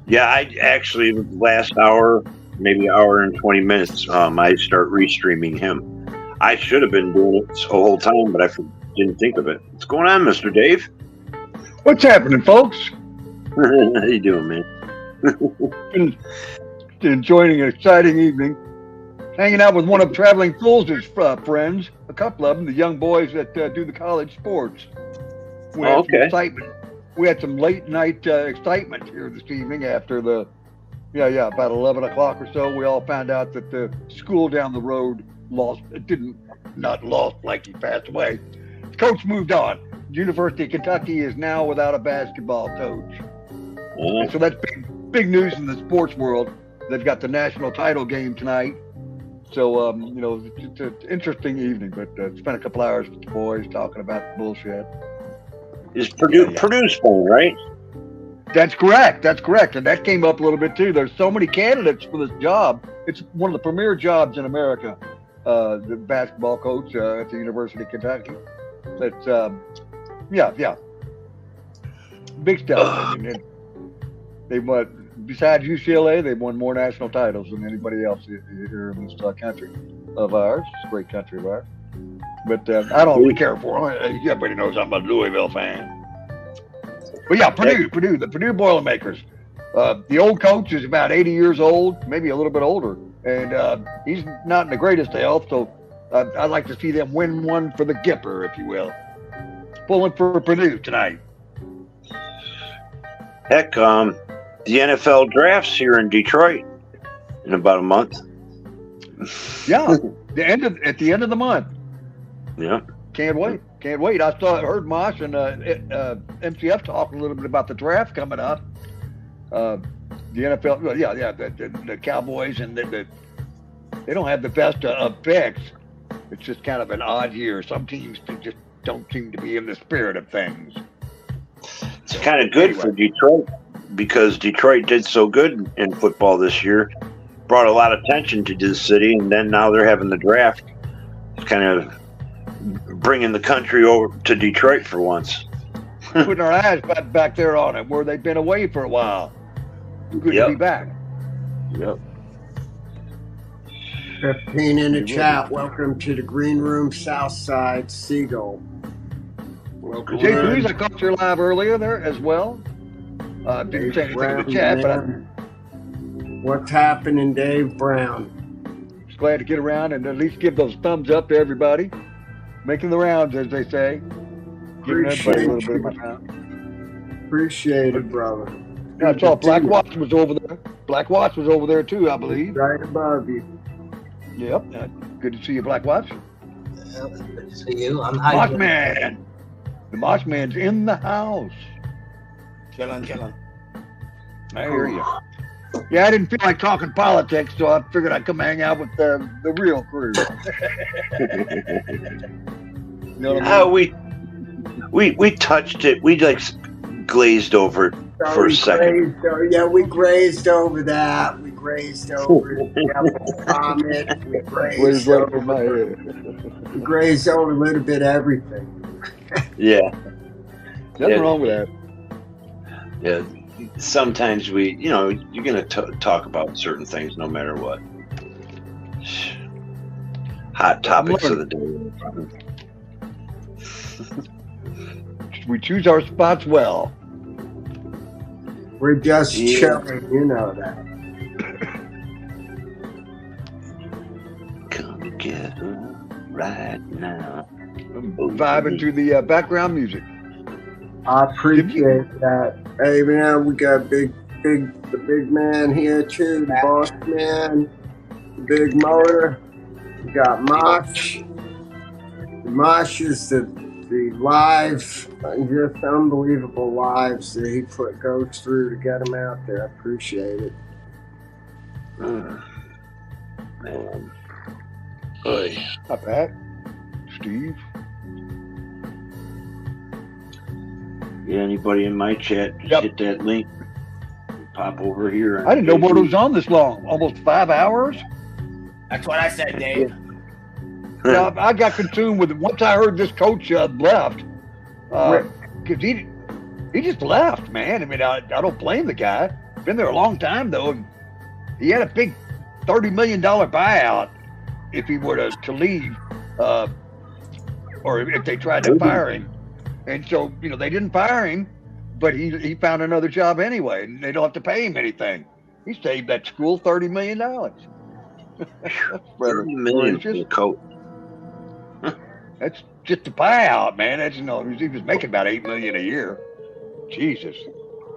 Yeah, I actually last hour, maybe hour and 20 minutes, I start restreaming him. I should have been doing it the whole time, but I didn't think of it. What's going on, Mr. Dave? What's happening, folks? How you doing, man? Enjoying an exciting evening. Hanging out with one of Traveling Fools' friends, a couple of them, the young boys that do the college sports. We had some excitement. We had some late night excitement here this evening after about 11 o'clock or so. We all found out that the school down the road not lost like he passed away. The coach moved on. The University of Kentucky is now without a basketball coach. So that's big news in the sports world. They've got the national title game tonight. So, it's an interesting evening, but spent a couple hours with the boys talking about the bullshit. Is Purdue's phone, right? That's correct. And that came up a little bit too. There's so many candidates for this job. It's one of the premier jobs in America, the basketball coach at the University of Kentucky. That's yeah, big stuff. I mean, they won. Besides UCLA, they've won more national titles than anybody else here in this country of ours. It's a great country of ours. But I don't really care for them. Everybody knows I'm a Louisville fan. But yeah, Purdue, the Purdue Boilermakers. The old coach is about 80 years old, maybe a little bit older, and he's not in the greatest of health. So I'd like to see them win one for the Gipper, if you will. Pulling for Purdue tonight. Heck, the NFL draft's here in Detroit in about a month. Yeah, at the end of the month. Yeah. Can't wait. I heard Mosh and MCF talk a little bit about the draft coming up. The NFL, the Cowboys, and they don't have the best of picks. It's just kind of an odd year. Some teams just don't seem to be in the spirit of things. It's kind of good for Detroit because Detroit did so good in football this year, brought a lot of attention to this city, and then now they're having the draft. It's kind of bringing the country over to Detroit for once. Putting our eyes back there on it, where they've been away for a while. Good to be back. Yep. 15 in the chat. Welcome to the Green Room, Southside Seagull. Welcome. Jay Cruz, I caught you live earlier there as well. Didn't say anything in the chat, but what's happening, Dave Brown? Just glad to get around and at least give those thumbs up to everybody. Making the rounds, as they say. Giving everybody a little bit of my time. Appreciate it, brother. I saw Black Watch was over there. Black Watch was over there too, I believe. Right above you. Yep. Good to see you, Black Watch. Well, good to see you. I'm Moshman. The Moshman's in the house. Chillin'. I hear you. Yeah, I didn't feel like talking politics, so I figured I'd come hang out with the real crew. You know what I mean? We touched it. We like glazed over it for a second. We grazed over that. We grazed over the Comet. We grazed over my head. We grazed over a little bit of everything. Yeah. Nothing wrong with that. Yeah. Sometimes you're going to talk about certain things no matter what. Hot topics of the day. We choose our spots well. We're just chilling, you know that. Come together right now. Vibing to the background music. I appreciate that. Hey man, we got the big man here too, the boss man, the big motor. We got Mosh. Mosh is the live, just unbelievable lives that he goes through to get them out there. I appreciate it. Man. Not bad. Steve. Yeah, anybody in my chat, just hit that link. Pop over here. I didn't know Bordeaux was on this long. Almost 5 hours. That's what I said, Dave. Yeah, I got consumed with it. Once I heard this coach left, because he just left, man. I mean, I don't blame the guy. Been there a long time, though. And he had a big $30 million buyout if he were to leave, or if they tried to fire him. And so, they didn't fire him, but he found another job anyway, and they don't have to pay him anything. He saved that school $30 million. $30 million for the coach. That's just a buyout, man. That's he was making about $8 million a year. Jesus,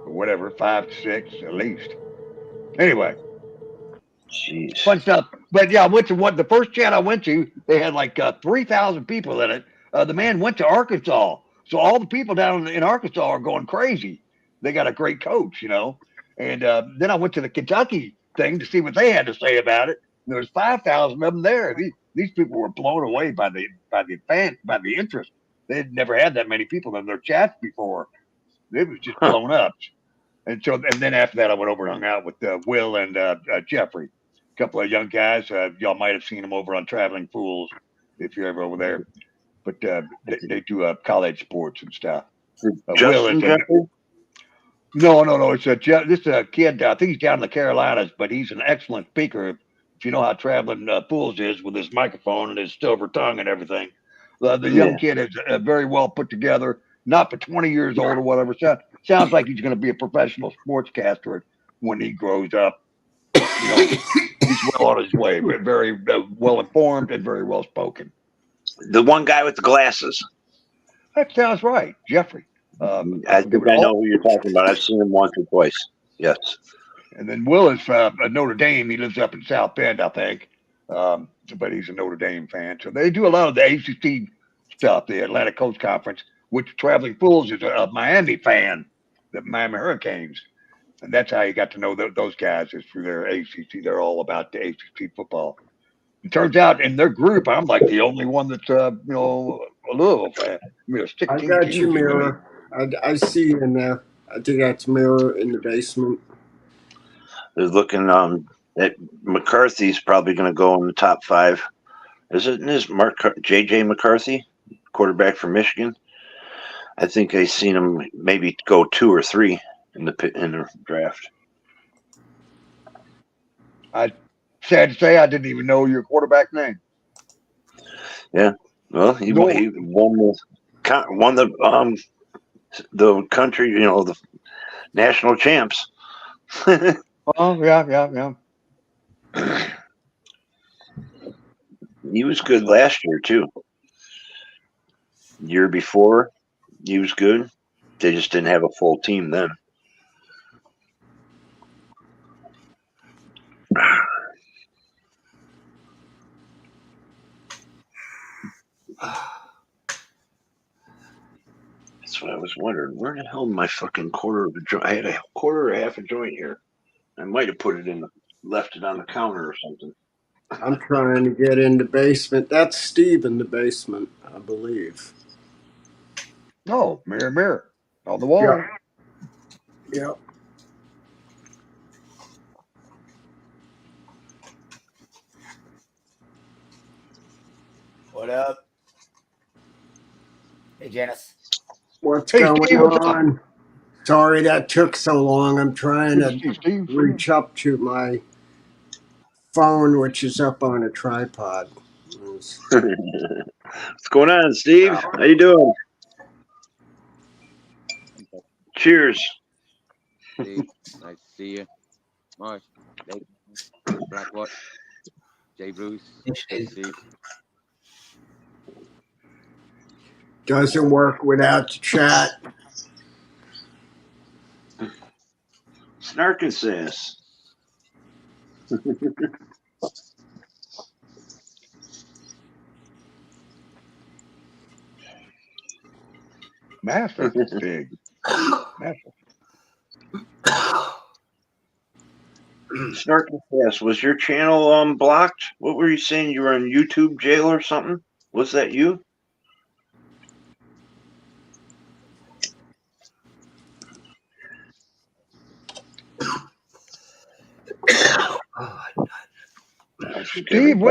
or whatever, 5 to 6 at least. Anyway, jeez, fun stuff. But yeah, I went to the first chat I went to. They had like 3,000 people in it. The man went to Arkansas, so all the people down in Arkansas are going crazy. They got a great coach, And then I went to the Kentucky thing to see what they had to say about it. There was 5,000 of them there. These people were blown away by the interest. They had never had that many people in their chats before. It was just blown up. And then after that, I went over and hung out with Will and Jeffrey, a couple of young guys. Y'all might have seen them over on Traveling Fools if you're ever over there. but they do college sports and stuff. Justin Jeffrey? No. It's this is a kid. I think he's down in the Carolinas, but he's an excellent speaker. If you know how Traveling Fools is with his microphone and his silver tongue and everything. The young kid is very well put together, not for 20 years old or whatever. Sounds like he's going to be a professional sportscaster when he grows up. You know, he's well on his way, but very well informed and very well spoken. The one guy with the glasses. That sounds right, Jeffrey. I think I know who you're talking about. I've seen him once or twice. Yes. And then Will is a Notre Dame. He lives up in South Bend, I think. But he's a Notre Dame fan. So they do a lot of the ACC stuff, the Atlantic Coast Conference, which Traveling Fools is a Miami fan, the Miami Hurricanes. And that's how you got to know those guys, is through their ACC. They're all about the ACC football. It turns out in their group, I'm like the only one that's, a Louisville fan. I got you, Mirror. I see you in there. I think that's Mirror in the basement. They're looking at McCarthy's probably going to go in the top 5. Isn't this J.J. McCarthy, quarterback from Michigan? I think I seen him maybe go 2 or 3 in the draft. Sad to say, I didn't even know your quarterback name. Yeah, well, he won the country, the national champs. Oh yeah. He was good last year too. Year before, he was good. They just didn't have a full team then. That's what I was wondering. Where the hell my fucking quarter of a joint? I had a quarter or half a joint here. I might have left it on the counter or something. I'm trying to get in the basement. That's Steve in the basement, I believe. Oh, mirror on the wall. Yeah. What up? Hey, Janice. What's Hey, going Steve, what's on? Sorry that took so long. I'm trying to Steve. reach up to my phone, which is up on a tripod. What's going on, Steve? How you doing? Cheers. Steve, nice to see you. Marsh, Dave, Blackwater, Jay Bruce, Steve. Doesn't work without the chat. Snark and sass. Massive. Big. Massive. Snark and sass. Was your channel blocked? What were you saying? You were in YouTube jail or something? Was that you? Steve,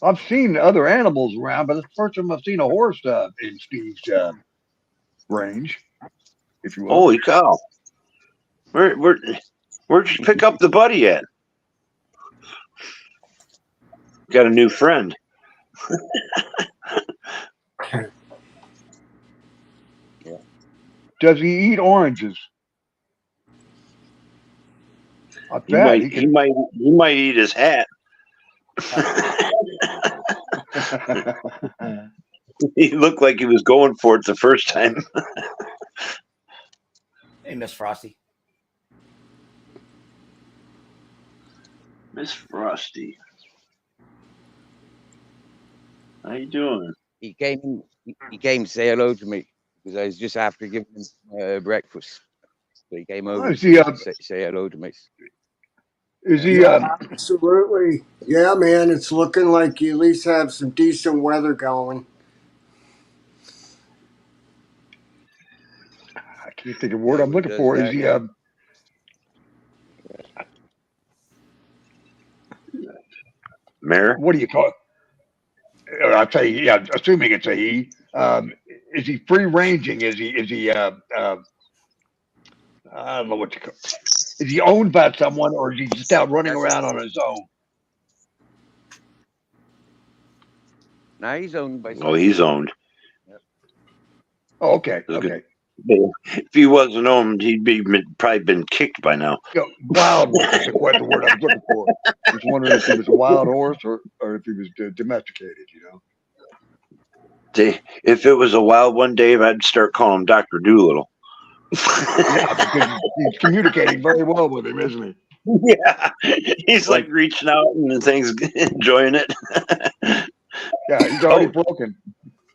I've seen other animals around, but it's the first time I've seen a horse in Steve's range, if you will. Holy cow! Where'd you pick up the buddy at? Got a new friend. Does he eat oranges? He might eat his hat. He looked like he was going for it the first time. Hey, Miss Frosty. Miss Frosty. How you doing? He came to say hello to me because I was just after giving him breakfast. So he came over to say hello to me. Is he? Absolutely. Yeah, man. It's looking like you at least have some decent weather going. I can't think of the word I'm looking for. Is he? Mayor? What do you call it? I'll tell you, yeah, assuming it's a he. Is he free ranging? Is he I don't know what you call it. Is he owned by someone, or is he just out running around on his own? Now he's owned by. Oh, he's owned. Oh, okay. Look Okay. If he wasn't owned, he'd probably been kicked by now. Wild was the word I was looking for. I was wondering if he was a wild horse or if he was domesticated. If it was a wild one, Dave, I'd start calling him Dr. Doolittle. Yeah, because he's communicating very well with him, isn't he? Yeah, he's like reaching out and things, enjoying it. Yeah, he's already broken.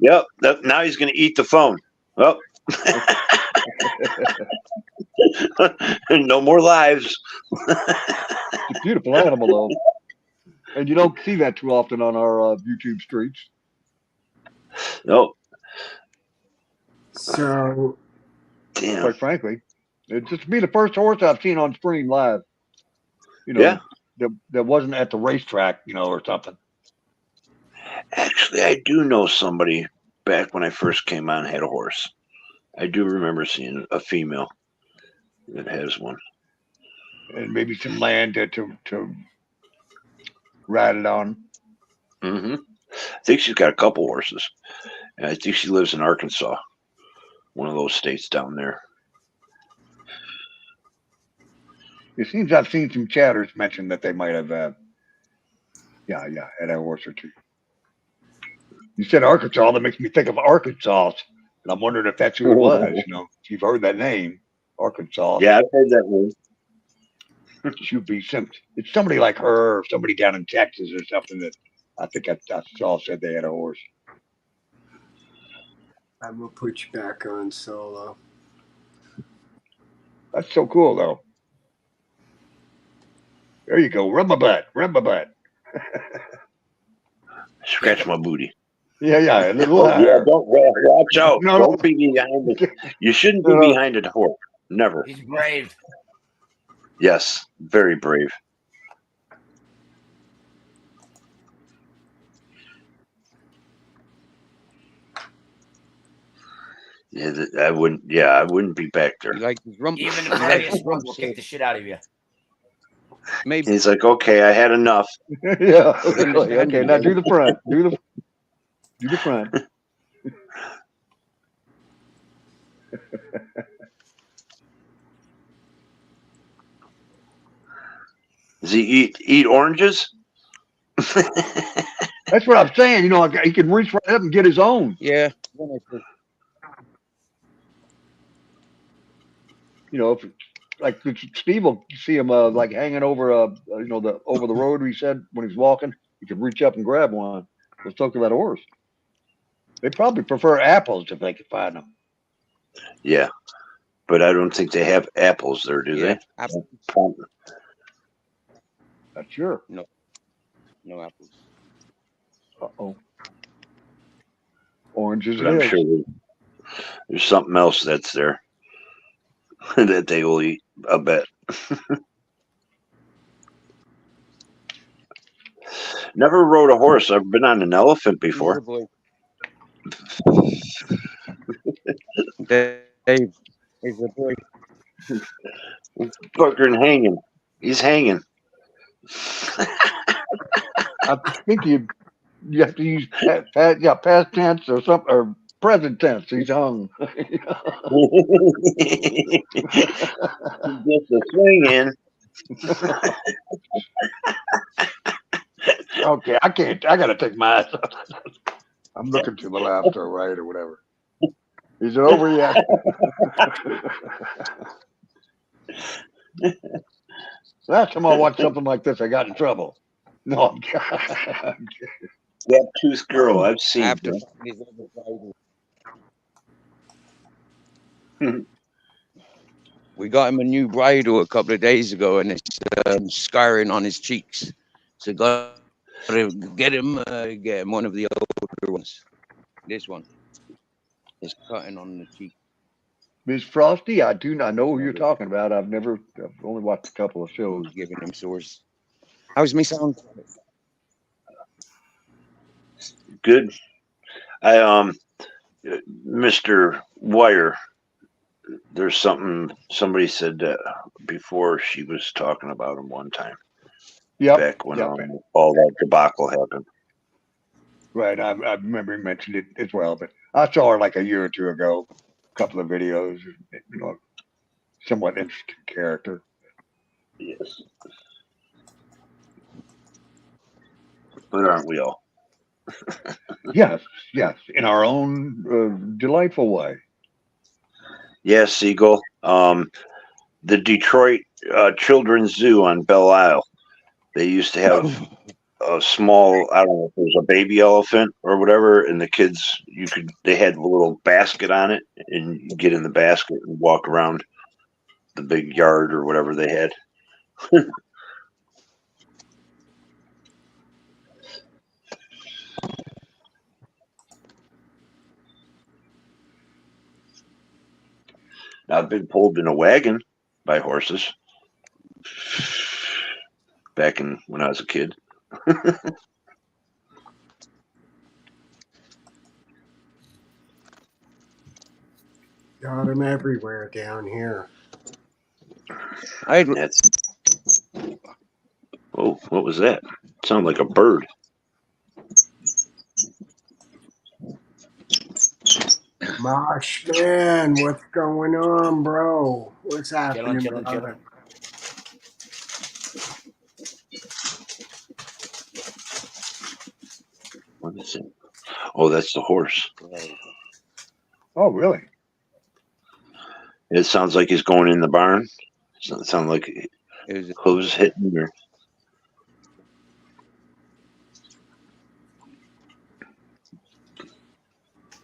Yep. Now he's going to eat the phone. Oh. No more lives. It's a beautiful animal, though. And you don't see that too often on our YouTube streets. No. So, damn. Quite frankly, it'd just be the first horse I've seen on screen live. That wasn't at the racetrack, or something. Actually, I do know somebody back when I first came on had a horse. I do remember seeing a female that has one. And maybe some land to ride it on. Mm-hmm. I think she's got a couple horses. And I think she lives in Arkansas, one of those states down there. It seems I've seen some chatters mention that they might have, had a horse or two. You said Arkansas, that makes me think of Arkansas. And I'm wondering if that's who it was. If you've heard that name, Arkansas. Yeah, I've heard that name. Should be it's somebody like her or somebody down in Texas or something that I think I saw said they had a horse. I'm going to put you back on solo. That's so cool, though. There you go. Rub my butt. Scratch my booty. Yeah. Yeah, don't watch out. No. Don't be behind it. You shouldn't be behind a horse. Never. He's brave. Yes, very brave. Yeah, I wouldn't be back there. Like Even the brightest rump will kick the shit out of you. Maybe he's like, okay, I had enough. Yeah. Okay, now do the front. Do the front. Does he eat oranges? That's what I'm saying. He can reach right up and get his own. Yeah. If like Steve will see him like hanging over over the road. He said when he's walking, he could reach up and grab one. Let's talk about a horse. They probably prefer apples if they could find them. Yeah, but I don't think they have apples there, do they? Apples. Not sure. No apples. Uh-oh. Oranges. But I'm sure there's something else that's there that they will eat, I bet. Never rode a horse. I've been on an elephant before. Dave is a boy. Fucking hanging. He's hanging. I think you have to use past tense or something, or present tense. He's hung. Just a swinging. Okay, I can't. I gotta take my eyes off. I'm looking to the left or right or whatever. Is it over yet? Last time I watched something like this, I got in trouble. No, I'm kidding. That tooth girl, I've seen. After we got him a new bridle a couple of days ago, and it's scarring on his cheeks. So got to get him one of the older ones. This one is cutting on the cheek. Miss Frosty, I know who you're talking about. I've only watched a couple of shows. Giving him sores. How's me sound? Good. Mr. Wire, there's somebody said before she was talking about him one time. Yep. Back when all that debacle happened. Right. I remember he mentioned it as well, but I saw her like a year or two ago. A couple of videos. Somewhat interesting character. Yes. But aren't we all? Yes, in our own delightful way. Yes, Siegel. The Detroit Children's Zoo on Belle Isle. They used to have a small, I don't know if it was a baby elephant or whatever, and the kids, they had a little basket on it, and you get in the basket and walk around the big yard or whatever they had. Now, I've been pulled in a wagon by horses back when I was a kid. Got them everywhere down here. Oh, what was that? Sounded like a bird. Mosh, man, what's going on, bro? What's happening, Chilling. brother? What is it? Oh, that's the horse. Oh, really? It sounds like he's going in the barn. It sounds like hooves hitting or.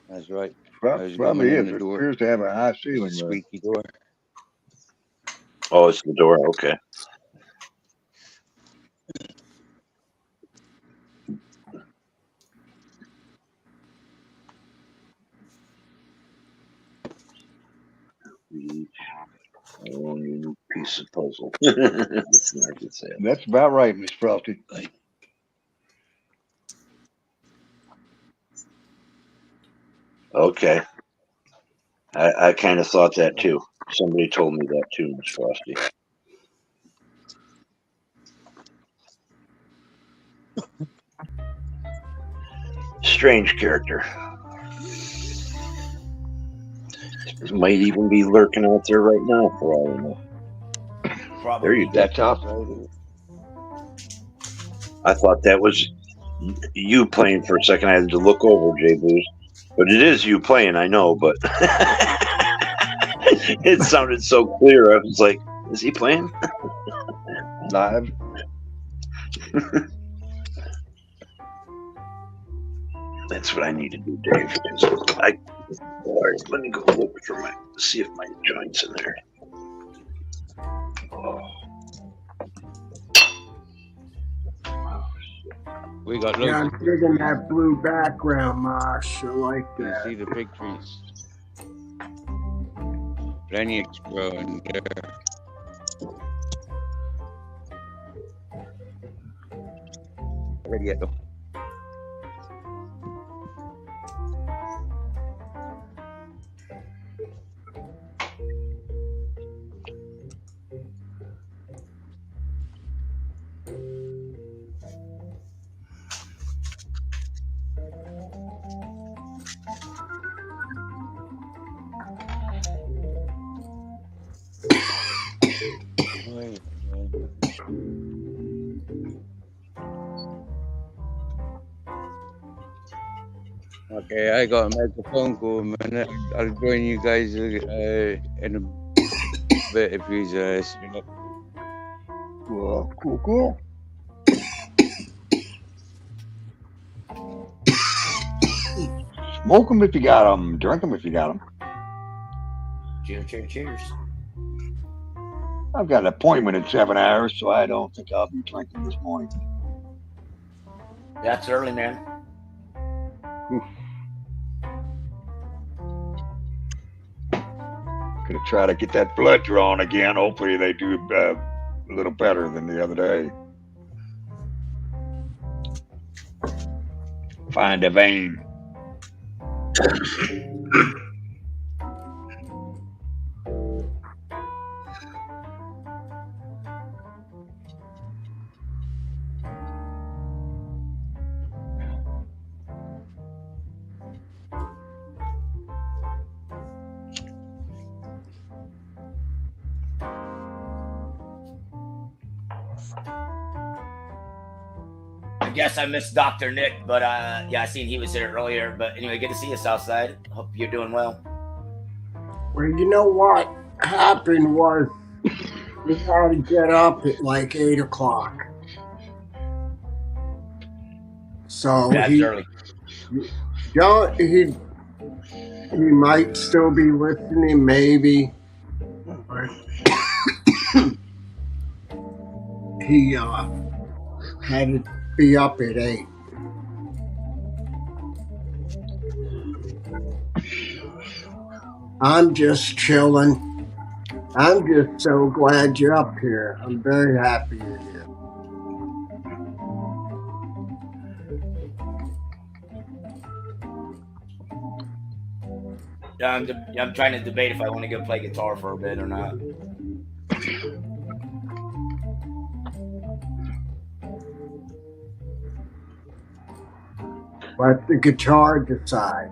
That's right. Probably is. It appears to have a high ceiling. Squeaky door. Oh, it's the door. Okay. One piece of puzzle. That's about right, Miss Frosty. Okay. I kind of thought that too. Somebody told me that too, Miss Frosty. Strange character. Might even be lurking out there right now for all I know. Probably. There you go. That's up. I thought that was you playing for a second. I had to look over, Jay Booze. But it is you playing, I know, but it sounded so clear. I was like, is he playing? Live. That's what I need to do, Dave. All right, let me go look for see if my joint's in there. Oh. We got Yeah, I'm digging that blue background, Mosh. I like You that. see the big trees. Plenty of growing there. Ready at them. Okay, I got to make a phone call, man. I'll join you guys in a bit if he's you know. Cool. Smoke them if you got them. Drink them if you got them. Cheers. I've got an appointment in 7 hours, so I don't think I'll be drinking this morning. That's early, man. Gonna try to get that blood drawn again. Hopefully they do a little better than the other day. find a vein. I guess I missed Dr. Nick, but yeah, I seen he was here earlier. But anyway, good to see you, Southside. Hope you're doing well. Well, you know what happened was we had to get up at like 8 o'clock. So That's early. He might still be listening, maybe. But he had to be up at 8. I'm just chilling. I'm just so glad you're up here. I'm very happy you're here. I'm trying to debate if I want to go play guitar for a bit or not. Let the guitar decide.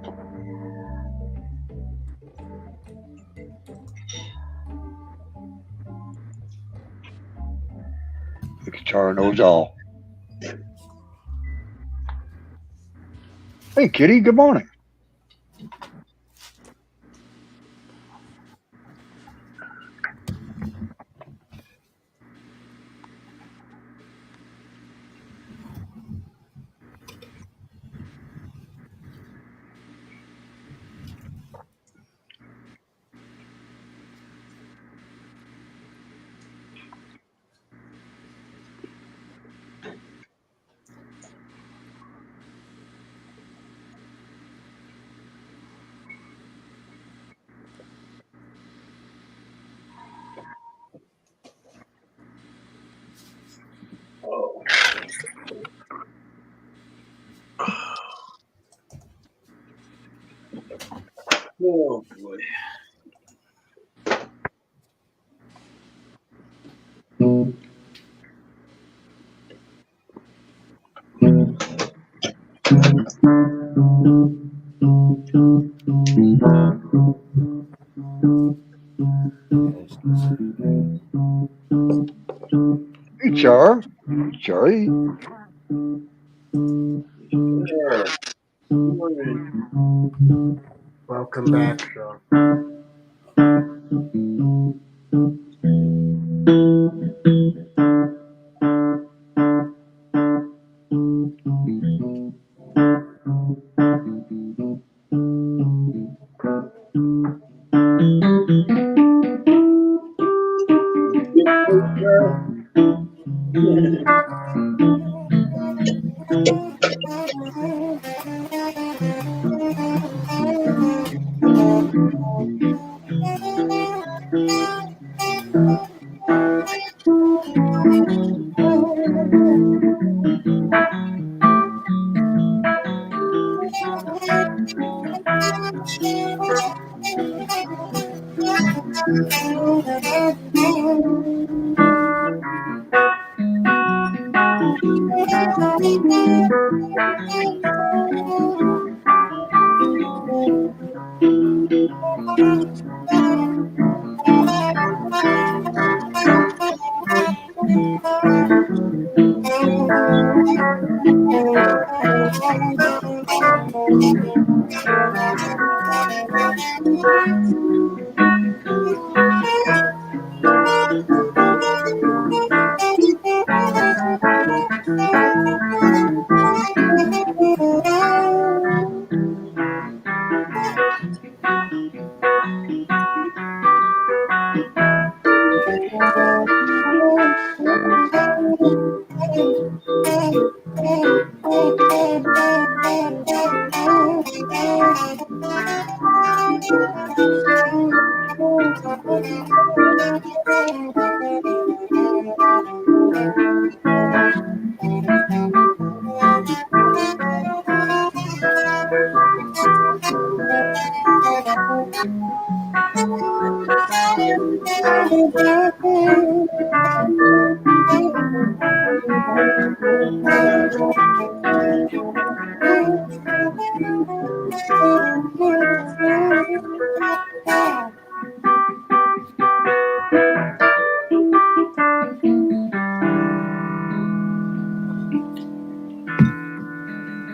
The guitar knows all. Hey, Kitty, good morning. Oh boy. Hey, Charlie. Welcome back, Sean.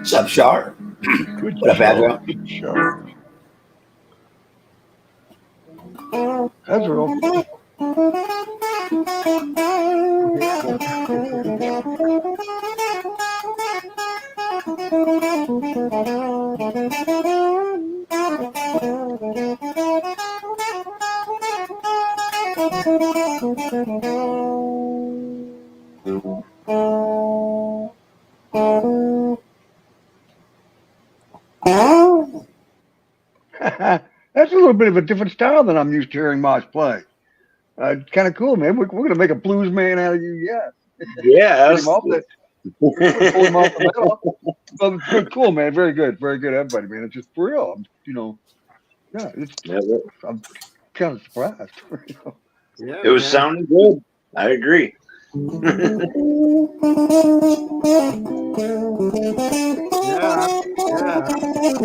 What's up, Shar? Good What up, show. Adriel? Good show. Azrael. That's a little bit of a different style than I'm used to hearing Mosh play. Kind of cool, man. We're going to make a blues man out of you, yeah. Get him off the, pull him off the metal. Well, it's cool, man. Very good, everybody, man. It's just for real. Yeah, I'm kind of surprised. Yeah, It was man. sounding good. I agree. Yeah, yeah.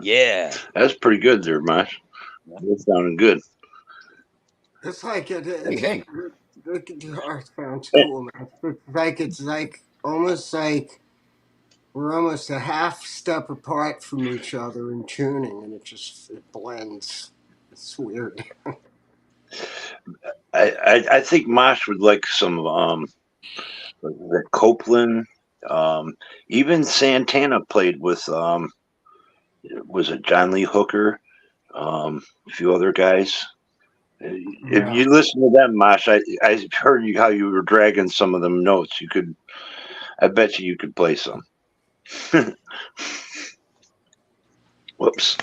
Yeah. That's pretty good there, Mosh. That sounded good. It's like What do you think? the guitar sounds cool, man. It's like almost like we're almost a half step apart from each other in tuning, and it blends. It's weird. I think Mosh would like some the Copeland. Even Santana played with was it John Lee Hooker? A few other guys. If you listen to them, Mosh, I heard you how you were dragging some of them notes. I bet you could play some. Whoops.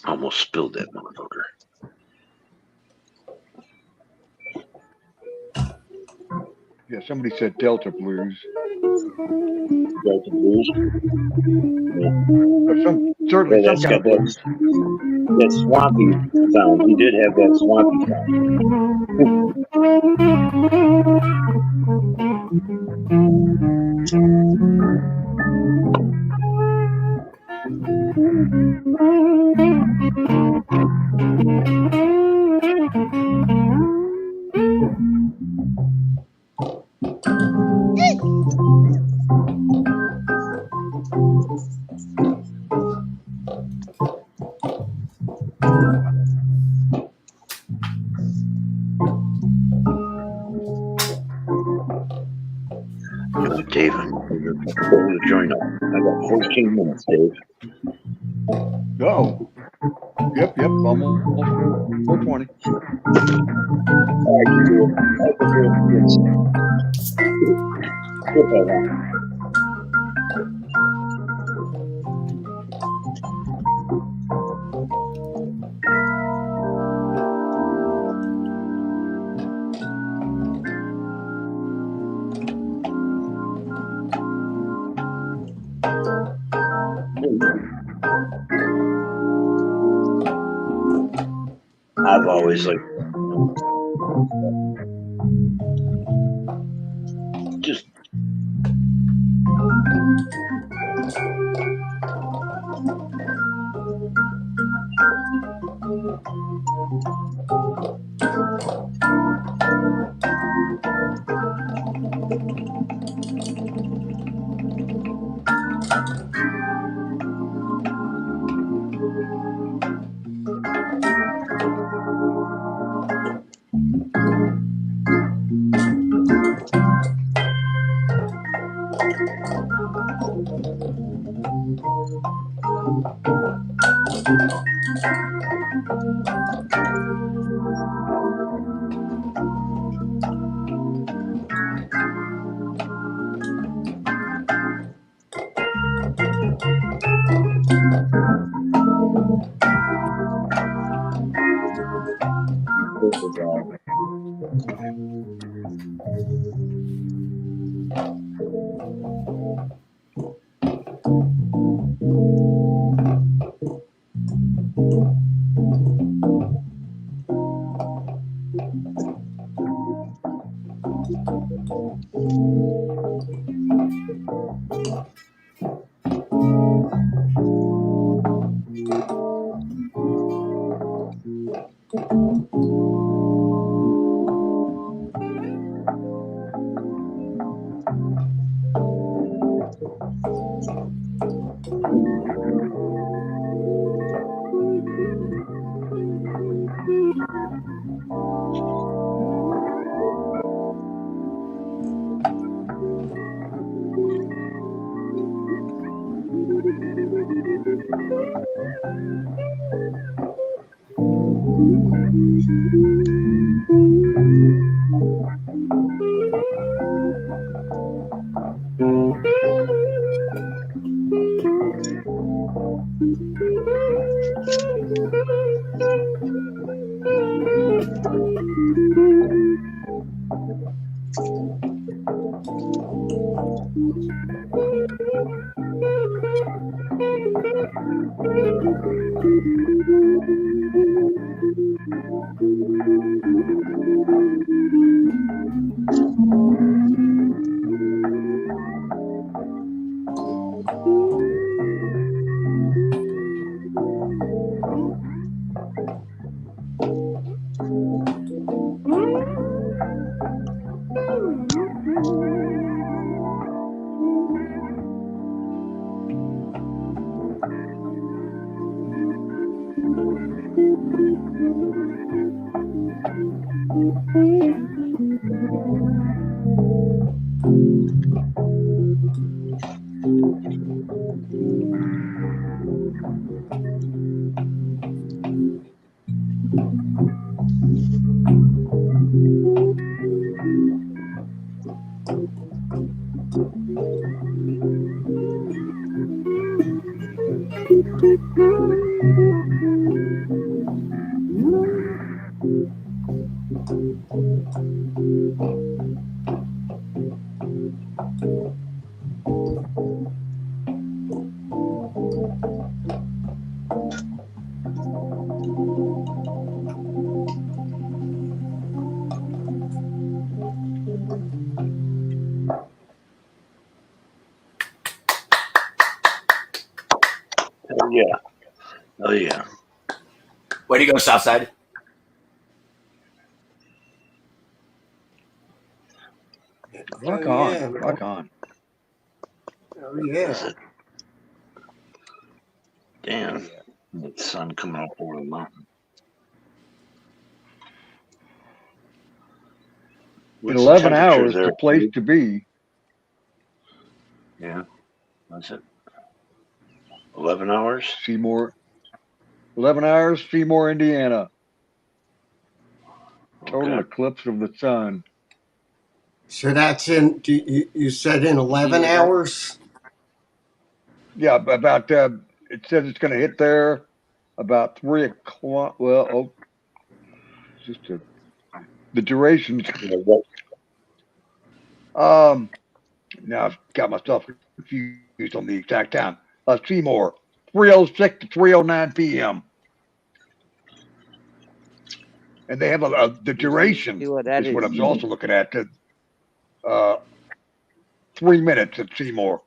Almost spilled that motherfucker. Yeah, somebody said Delta Blues. Delta Blues? Or certainly Yeah, some kind of blues. That swampy sound. He did have that swampy Dave, I'm going to join up. I got 14 minutes, Dave. Oh. Yep, almost 420. All right, you do it. I can do it. I've always like just Hell yeah. Oh yeah. Way to go, Southside. Rock Oh, on. yeah, Rock on. Oh yeah. Damn. The sun coming up over the mountain. In What's the 11 temperature hours, there? the place to be. Yeah. That's it. 11 hours? Seymour. 11 hours, Seymour, Indiana. Total Okay. eclipse of the sun. So that's in. You said in 11 hours? Yeah, about it says it's going to hit there about 3 o'clock. Well, it's just the durations. Now I've got myself confused on the exact time. Seymour, 3:06 to 3:09 p.m. And they have the duration See what that is what I is. was also looking at. 3 minutes at Seymour.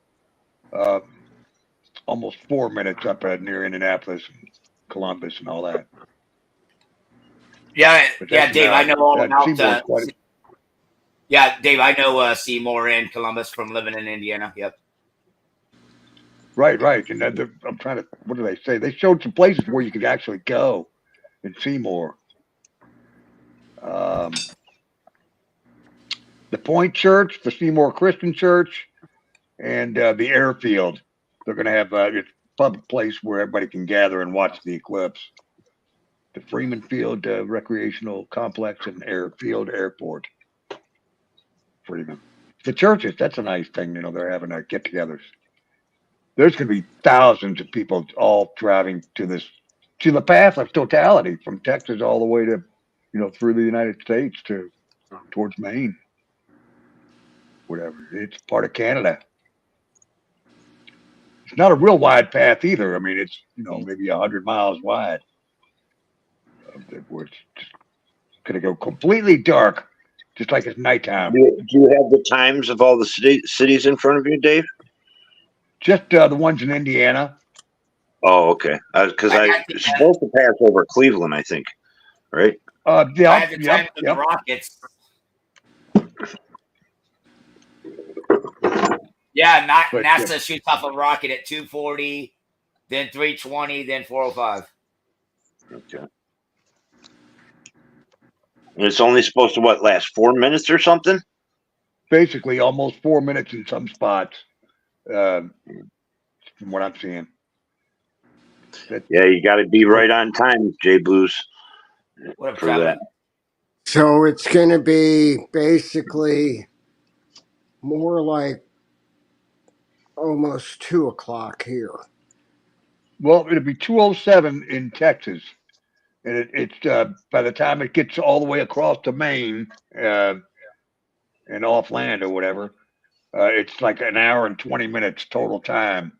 Almost 4 minutes up near Indianapolis and Columbus and all that. Yeah, But yeah, Dave. I know all about. Seymour's quite Yeah, Dave. I know Seymour and Columbus from living in Indiana. Yep. right. And then I'm trying to. What do they say? They showed some places where you could actually go in Seymour. The Point Church, the Seymour Christian Church, and the airfield. They're going to have it's a public place where everybody can gather and watch the eclipse. The Freeman Field Recreational Complex and Airfield Airport. Freeman. The churches, that's a nice thing. They're having get-togethers. There's going to be thousands of people all driving to the path of totality from Texas all the way to, through the United States towards Maine. Whatever. It's part of Canada. It's not a real wide path either. I mean, it's, maybe 100 miles wide. Where it's just going to go completely dark, just like it's nighttime. Do you have the times of all the cities in front of you, Dave? Just the ones in Indiana. Oh, okay. Because I supposed to pass over Cleveland, I think. Right? Yeah. I have the time of the Rockets. Yeah, NASA shoots off a rocket at 2:40, then 3:20, then 4:05. Okay. And it's only supposed to last 4 minutes or something? Basically, almost 4 minutes in some spots, from what I'm seeing. Yeah, you got to be right on time, Jay Blues, What up, for that. So it's going to be basically more like almost 2 o'clock here. Well, it'll be 2:07 in Texas, and it's by the time it gets all the way across to Maine and off land or whatever, It's like an hour and 20 minutes total time.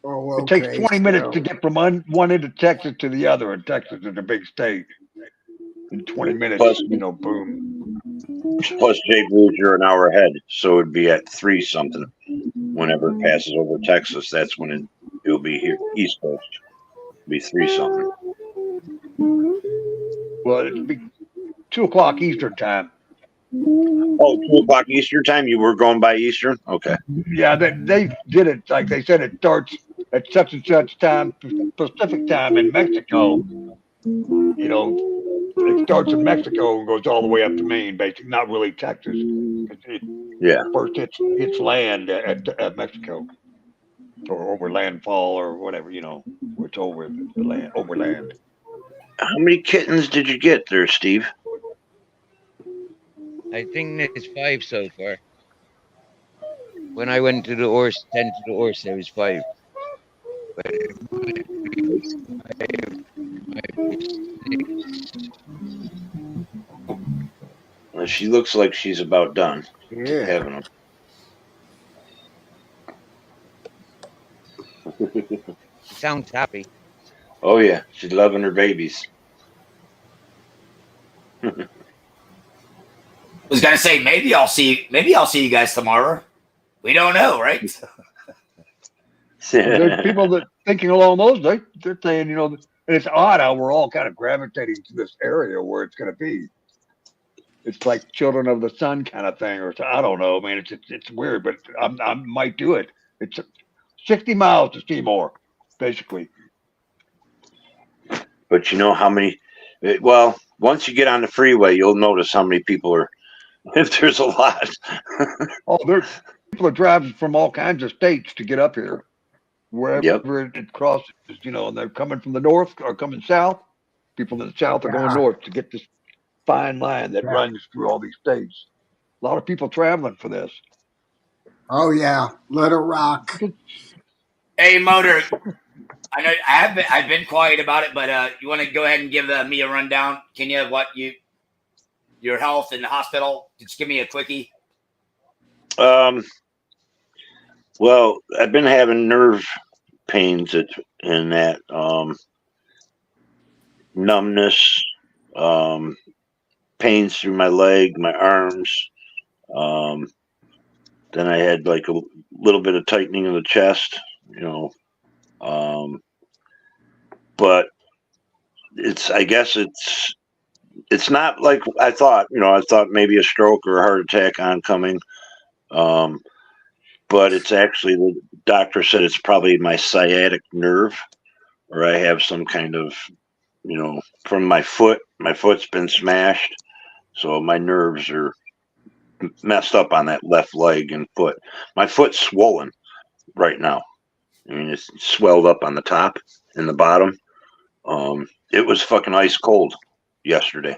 Oh, It takes okay. 20 minutes to So, get from one end of Texas to the other, and Texas is a big state. In 20 minutes, Plus, boom. plus Jay Blues, you're an hour ahead, so it'd be at 3 something. Whenever it passes over Texas, that's when it'll be here East Coast. It'll be 3 something. Well, it'd be 2 o'clock Eastern time. Oh, 2 o'clock Eastern time. You were going by Eastern, okay? Yeah, they did it like they said. It starts at such and such time, Pacific time in Mexico. It starts in Mexico and goes all the way up to Maine, basically. Not really Texas. Yeah. First, it's land at Mexico, or over landfall, or whatever. It's over the land, over land. How many kittens did you get there, Steve? I think there's 5 so far. When I went to the horse, 10 to the horse, there was 5. But it might be 6. Well, she looks like she's about done yeah. having them. Sounds happy. Oh yeah, she's loving her babies. Was gonna say maybe I'll see you guys tomorrow. We don't know, right? There's people that thinking along those. They're saying, and it's odd how we're all kind of gravitating to this area where it's going to be. It's like Children of the Sun kind of thing, or I don't know, man. It's weird, but I might do it. It's 60 miles to Seymour, basically. But you know how many? Well, once you get on the freeway, you'll notice how many people are. If there's a lot. Oh, people are driving from all kinds of states to get up here, wherever it crosses. And they're coming from the north or coming south. People in the south are going north to get this fine line that runs through all these states. A lot of people traveling for this. Oh yeah, Little Rock. Hey, Motor. I know I've been quiet about it, but you want to go ahead and give me a rundown? Can you your health in the hospital? Just give me a quickie. Well, I've been having nerve pains in that numbness, pains through my leg, my arms. Then I had like a little bit of tightening of the chest, but I guess it's not like I thought. I thought maybe a stroke or a heart attack oncoming. But it's actually, the doctor said it's probably my sciatic nerve, or I have some kind of, from my foot. My foot's been smashed, so my nerves are messed up on that left leg and foot. My foot's swollen right now. I mean, it's swelled up on the top and the bottom. It was fucking ice cold yesterday.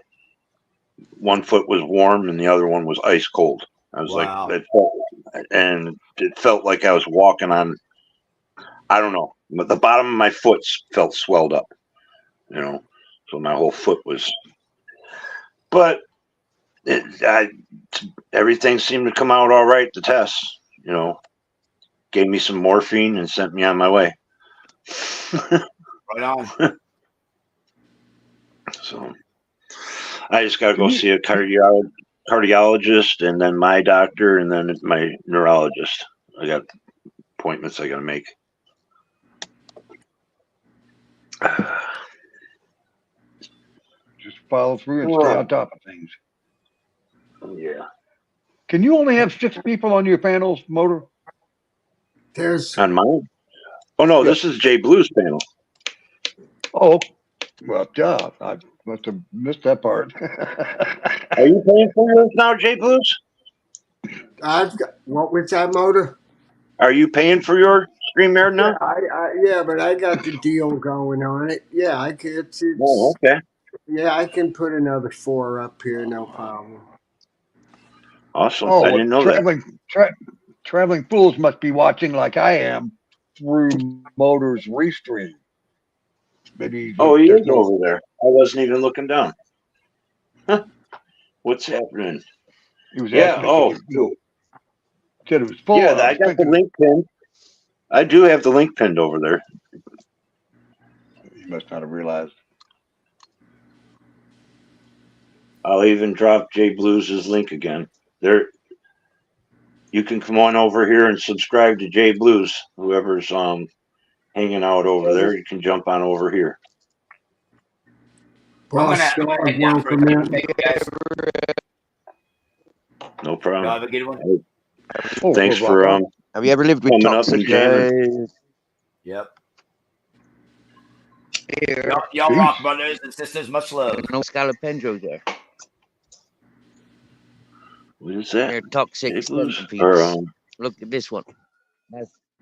One foot was warm and the other one was ice cold. I was like, it felt like I was walking on, I don't know, but the bottom of my foot felt swelled up, so my whole foot was, but everything seemed to come out all right. The tests, gave me some morphine and sent me on my way. Right on. So I just got to go see a cardiologist, and then my doctor, and then my neurologist. I got appointments I got to make. Just follow through and stay on top of things. Yeah. Can you only have 6 people on your panels, Motor? There's On mine? Oh no, this is Jay Blues panel. Oh, well, duh. I must have missed that part. Are you paying for yours now, Jay Blues? what was that, Motor? Are you paying for your StreamYard now? Yeah, but I got the deal going on it. Yeah, I can. Oh, okay. Yeah, I can put another 4 up here, no problem. Awesome. I didn't know that. Traveling fools must be watching like I am through Motor's restream. Maybe. Oh, he is over there. I wasn't even looking down. Huh. What's happening? He was cool. Said it was full. Yeah, I I was got the thinking link pinned. I do have the link pinned over there. you must not have realized. I'll even drop Jay Blues' link again. There, you can come on over here and subscribe to Jay Blues. Whoever's hanging out over there, you can jump on over here. I'm Boss gonna dog, head down for a welcome few. in. Thank you guys. No Y'all problem. have a good one. Oh, Thanks rock for on. Have you ever lived with coming up and toxic jamming. Yep. here? Y'all Peace. rock, brothers and sisters. Much love. No scalapendros there. What is that? They're toxic Jay Blues? centipedes. Or Look at this one.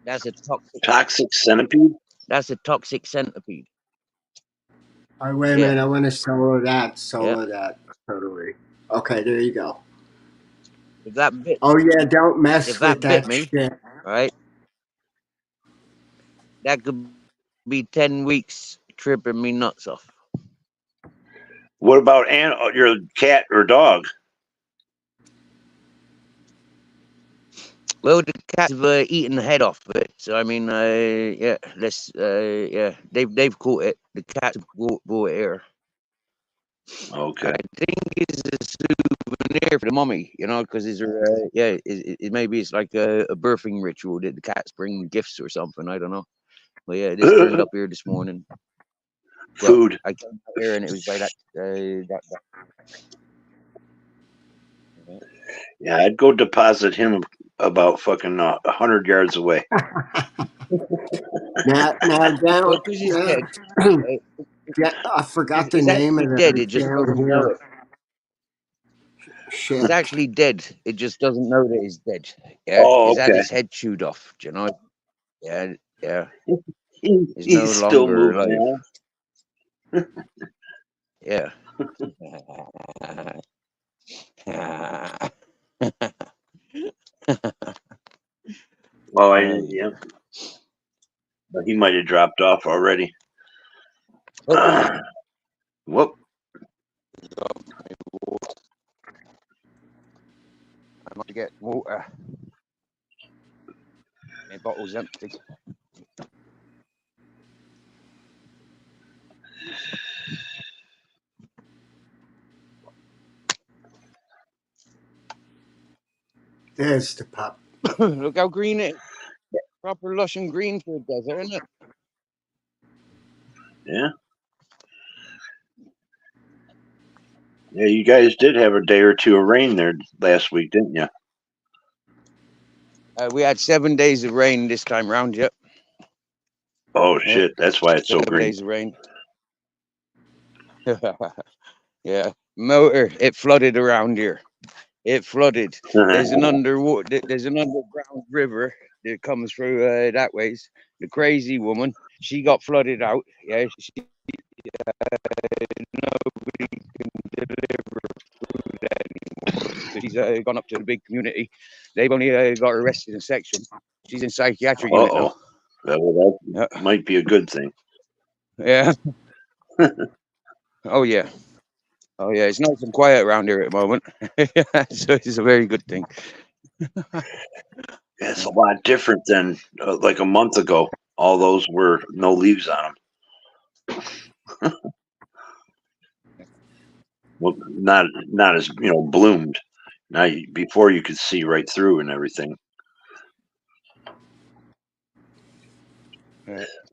That's a toxic. Toxic Centipede? That's a toxic centipede. All right, wait a Yeah. minute. I want to solo that. Totally. Okay, there you go. If that bit, Oh, yeah, don't mess if with that bit that me, shit. right? That could be 10 weeks tripping me nuts off. What about your cat or dog? Well, the cats have eaten the head off of it. So I mean, yeah, they've caught it. The cats brought it here. Okay. I think it's a souvenir for the mummy, you know, because it's it maybe it's like a birthing ritual that the cats bring gifts or something. I don't know. But yeah, this turned up here this morning. Well, Food. I came out here and it was by that. Yeah, I'd go deposit him about fucking 100 yards away. Now Well, down. because he's dead. Yeah, I forgot the It's name actually of dead. it. It just Down doesn't know here. it. It's Shit. actually dead. It just doesn't know that it's dead. Yeah, Oh, he's had okay. his head chewed off. Do you know? Yeah, yeah. He's He's no still longer moving. alive. Yeah. Well, yeah. But he might have dropped off already. Whoop. I might get water. My bottle's empty. There's the pup. Look how green it is. Proper lush and green for a desert, isn't it? Yeah. Yeah, you guys did have a day or two of rain there last week, didn't you? We had 7 days of rain this time round. Yep. Oh shit! That's why it's so 7 green. days of rain. Yeah, motor. It flooded around here. It flooded. There's an underwater. There's an underground river that comes through that ways. The crazy woman. She got flooded out. Yeah. Nobody can deliver food anymore. So she's gone up to the big community. They've only got her arrested in section. She's in psychiatric unit now. Well, that might be a good thing. Yeah. Oh yeah. Oh yeah. It's nice and quiet around here at the moment. So it's a very good thing. It's a lot different than like a month ago. All those were no leaves on them. Well, not as bloomed. Now before you could see right through and everything.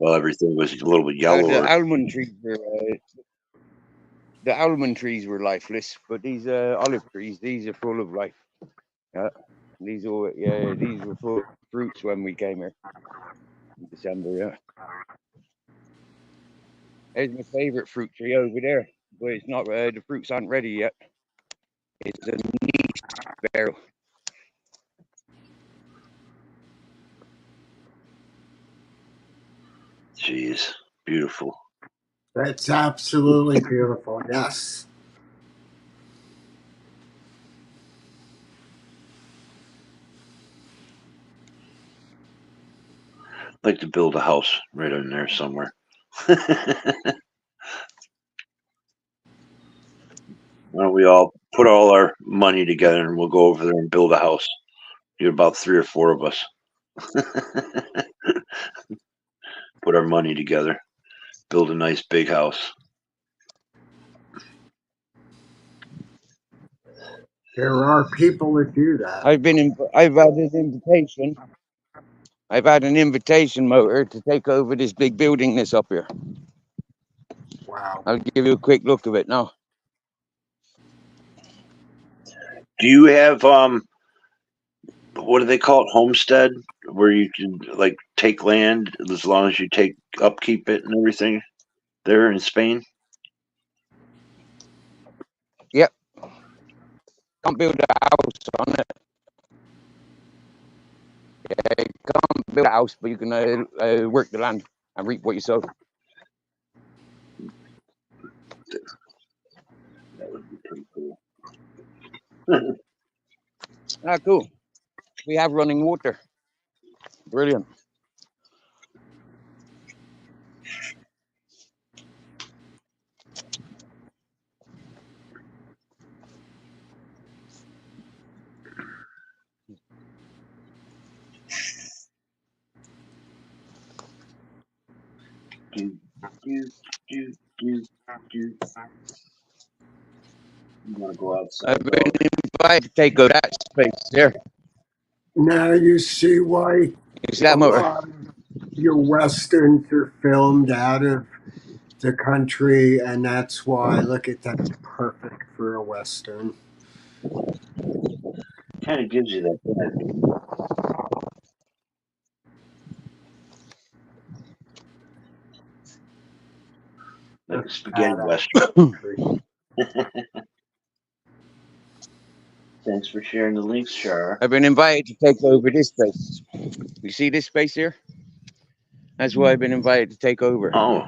Well, everything was a little bit yellower. The almond trees were lifeless, but these olive trees, these are full of life. Yeah, these were full of fruits when we came here in December. Yeah, there's my favorite fruit tree over there, but it's not. The fruits aren't ready yet. It's a niche sparrow. Jeez, beautiful. That's absolutely beautiful. Yes. I'd like to build a house right in there somewhere. Why don't we all put all our money together and we'll go over there and build a house You're about 3 or 4 of us. Put our money together, build a nice big house. There are people that do that. I've had an invitation, Motor, to take over this big building that's up here. Wow. I'll give you a quick look of it now. Do you have what do they call it, homestead, where you can like take land as long as you take upkeep it and everything there in Spain? Yep. Can't build a house on it. Yeah, you can't build a house, but you can work the land and reap what you sow. That would be pretty cool. Ah, cool. We have running water. Brilliant. Do, do, do, do, do. You want to go outside? I've been invited to take over that space there. Now you see why You see a that, Motor? lot of your westerns are filmed out of the country, and that's why. Look at that, perfect for a western. Kind of gives you that like a spaghetti western. Thanks for sharing the links, Shar. I've been invited to take over this space. You see this space here? That's why I've been invited to take over. Oh,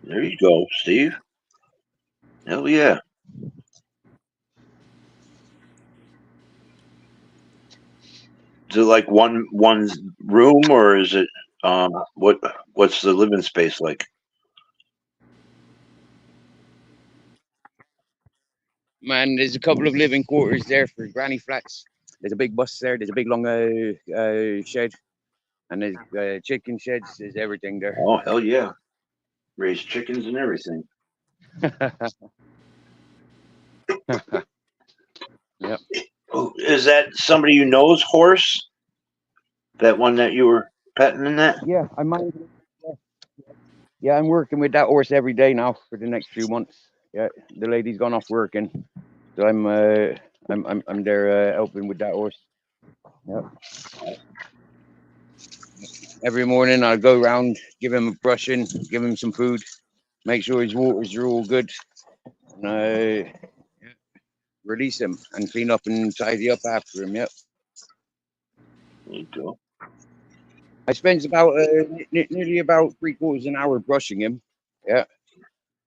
there you go, Steve. Hell yeah. Is it like one's room, or is it what's the living space like? Man, there's a couple of living quarters there for granny flats. There's a big bus there. There's a big long shed, and there's chicken sheds. There's everything there. Oh hell yeah! Raise chickens and everything. Yep. Oh, is that somebody you know's horse? That one that you were petting in that? Yeah, I mind. Yeah, I'm working with that horse every day now for the next few months. Yeah, the lady's gone off working, so I'm there helping with that horse. Yep. Every morning I'll go around, give him a brushing, give him some food, make sure his waters are all good, and release him and clean up and tidy up after him. Yep. There you go. I spend about nearly about 3/4 of an hour brushing him. Yeah,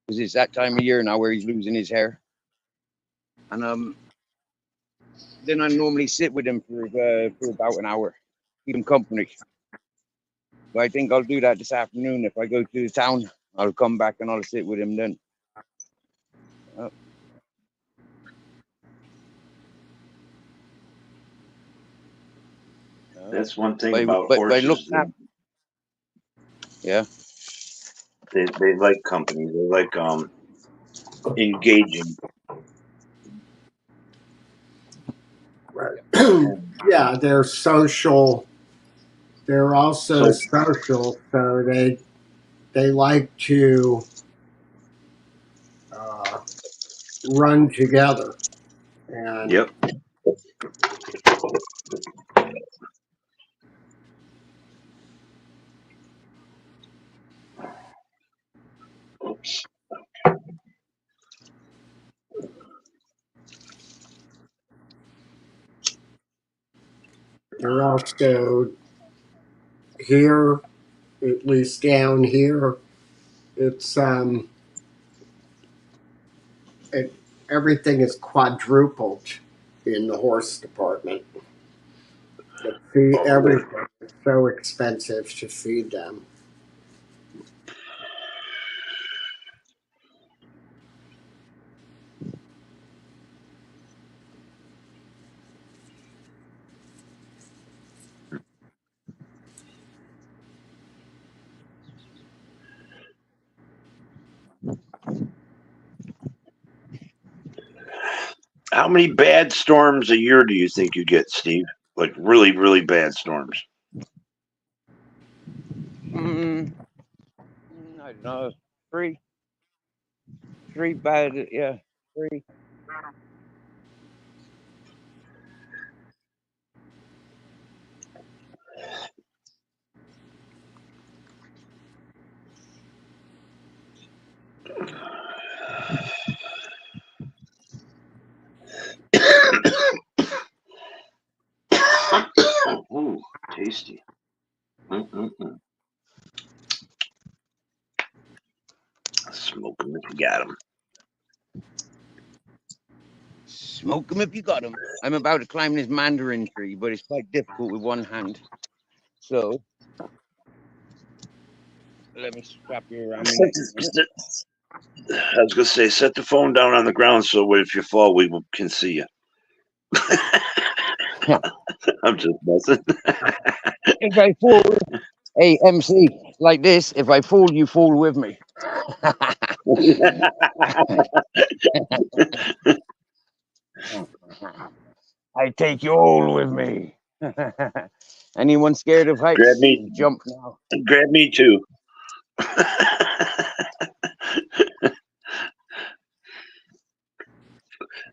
because it's that time of year now where he's losing his hair. And then I normally sit with him for about an hour, keep him company. But I think I'll do that this afternoon. If I go to the town, I'll come back and I'll sit with him then. That's one thing about horses. Yeah. They like company. They like engaging. Right. Yeah, they're social. They're also social, so they like to run together. And yep. Oops. they're also here, at least down here. It's everything is quadrupled in the horse department. Everything is so expensive to feed them. How many bad storms a year do you think you get, Steve? Like really, really bad storms? I don't know. Three bad. Yeah, three. Ooh, tasty. Mm-mm-mm. Smoke 'em if you got 'em. Smoke 'em if you got 'em. I'm about to climb this mandarin tree, but it's quite difficult with one hand. So let me strap you around me. I was gonna say, set the phone down on the ground so if you fall, we can see you. I'm just messing. If I fall, hey MC, like this. If I fall, you fall with me. I take you all with me. Anyone scared of heights? Grab me. Jump now. Grab me too.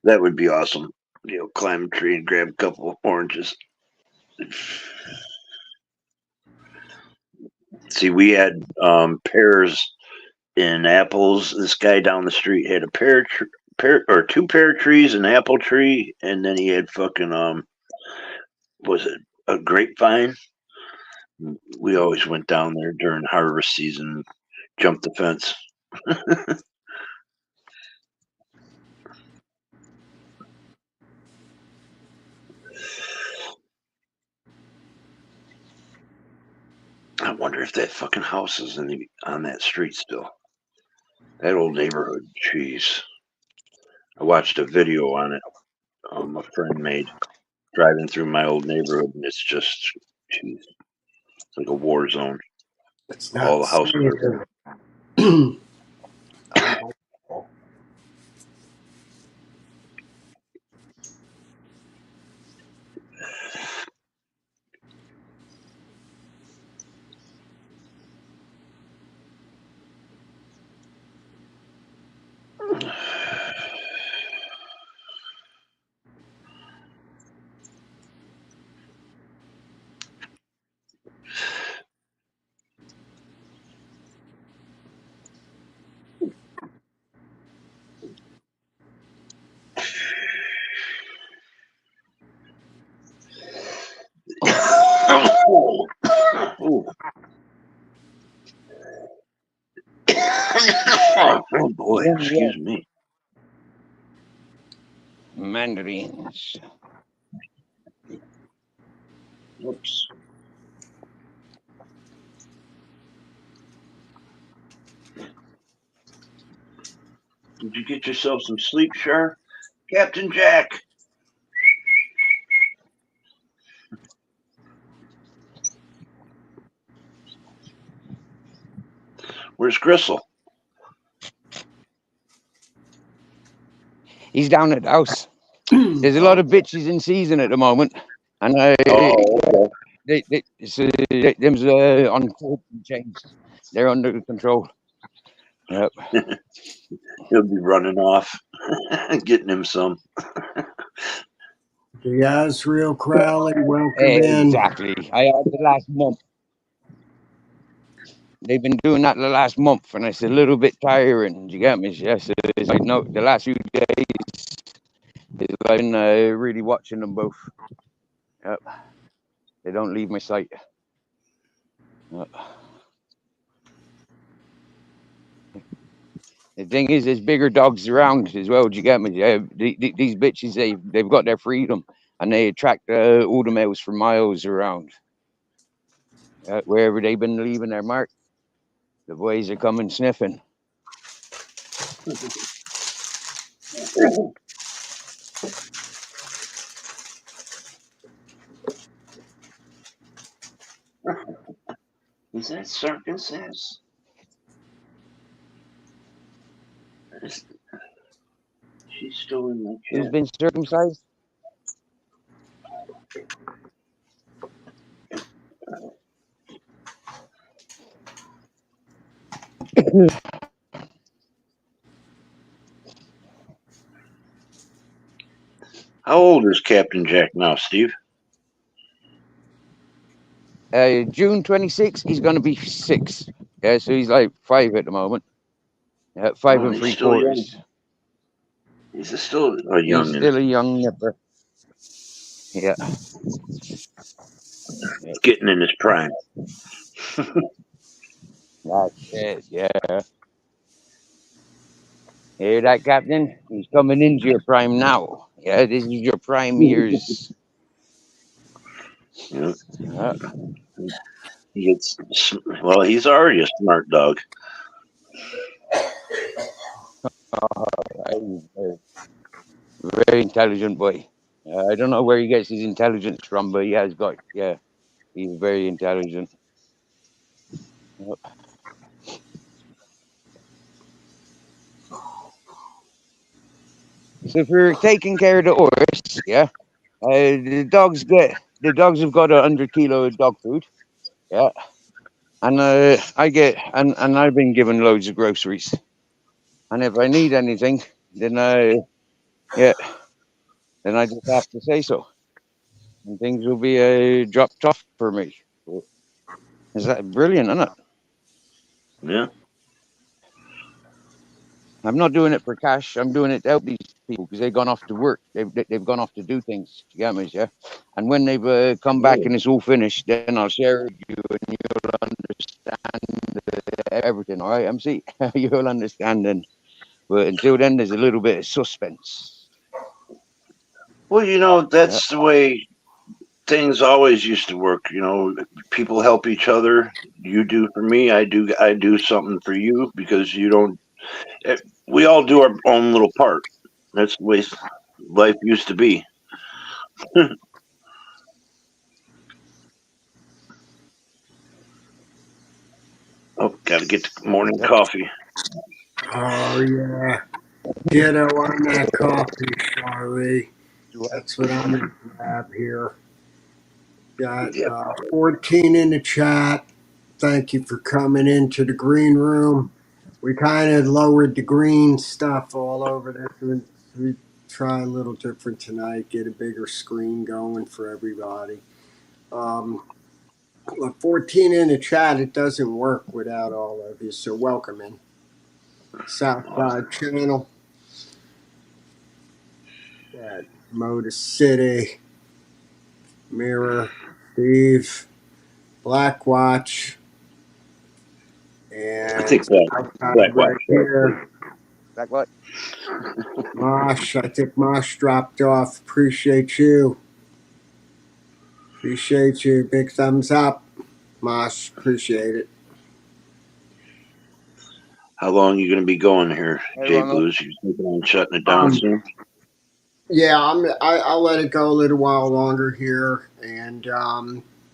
That would be awesome. You know, climb a tree and grab a couple of oranges. See, we had pears and apples. This guy down the street had a pear or two pear trees, an apple tree, and then he had fucking was it a grapevine? We always went down there during harvest season, jumped the fence. I wonder if that fucking house is on that street still. That old neighborhood, jeez. I watched a video on it. A friend made driving through my old neighborhood, and it's just, jeez, it's like a war zone. It's All not the houses are. safe. Ooh. Oh boy, excuse me. Mandarins. Whoops. Did you get yourself some sleep, Shar? Captain Jack. Where's Gristle? He's down at the house. There's a lot of bitches in season at the moment, and them's on chains. They're under control. Yep. He'll be running off, getting him some. Yes, real Crowley, welcome Exactly. I had the last month. They've been doing that the last month, and it's a little bit tiring. Do you get me? Yes, it's like no, the last few days. I've been really watching them both. Yep. They don't leave my sight. Yep. The thing is, there's bigger dogs around as well. Do you get me? These bitches, they've got their freedom, and they attract all the males for miles around. Wherever they've been leaving their mark, the boys are coming sniffing. Is that circumstance? She's still in my who's chat. been circumcised. How old is Captain Jack now, Steve? June 26th, he's going to be 6. Yeah, so he's like 5 at the moment. 5 Oh, and he's 3 still young. quarters. He's still a young. He's still a young nipper. Yeah. Getting in his prime. That's it, yeah. Hear that, Captain? He's coming into your prime now. Yeah, this is your prime years. Yeah. Yeah. He gets, well, he's already a smart dog. Very intelligent boy. I don't know where he gets his intelligence from, but he has got, yeah, he's very intelligent. Yep. So if we're taking care of the horse, yeah, the dogs have got 100 kilo of dog food, yeah, and I've been given loads of groceries, and if I need anything, then I just have to say so, and things will be dropped off for me. Is that brilliant, isn't it? Yeah. I'm not doing it for cash. I'm doing it to help these people because they've gone off to work. They've gone off to do things. You get me, yeah? And when they've come back and it's all finished, then I'll share with you and you'll understand everything. All right, MC? You'll understand then. But until then, there's a little bit of suspense. Well, you know, that's the way things always used to work. You know, people help each other. You do for me, I do something for you because you don't. We all do our own little part. That's the way life used to be. Oh, gotta get the morning coffee. Oh yeah. Ditto on that coffee, Charlie. That's what I'm gonna grab here. Got 14 in the chat. Thank you for coming into the green room. We kind of lowered the green stuff all over this. We try a little different tonight. Get a bigger screen going for everybody. 14 in the chat. It doesn't work without all of you. So welcome in. Southside Channel. Got Motor City. Mirror. Steve. Black Watch. And I think Black Watch. here. Black what? Mosh, I think Mosh dropped off. Appreciate you. Appreciate you. Big thumbs up. Mosh, appreciate it. How long are you going to be going here, Hey, Jay Ronald. Blues? You thinking on shutting it down soon? Yeah, I'll let it go a little while longer here, and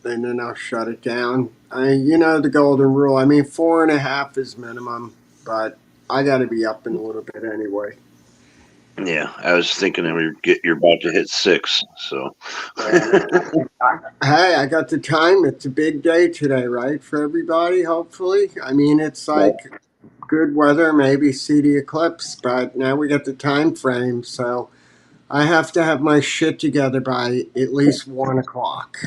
then I'll shut it down. You know the golden rule. I mean, 4.5 is minimum, but I got to be up in a little bit anyway. Yeah, I was thinking that you're about to hit 6. So, hey, I got the time. It's a big day today, right, for everybody? Hopefully, I mean, it's like good weather, maybe see the eclipse, but now we got the time frame, so I have to have my shit together by at least 1 o'clock.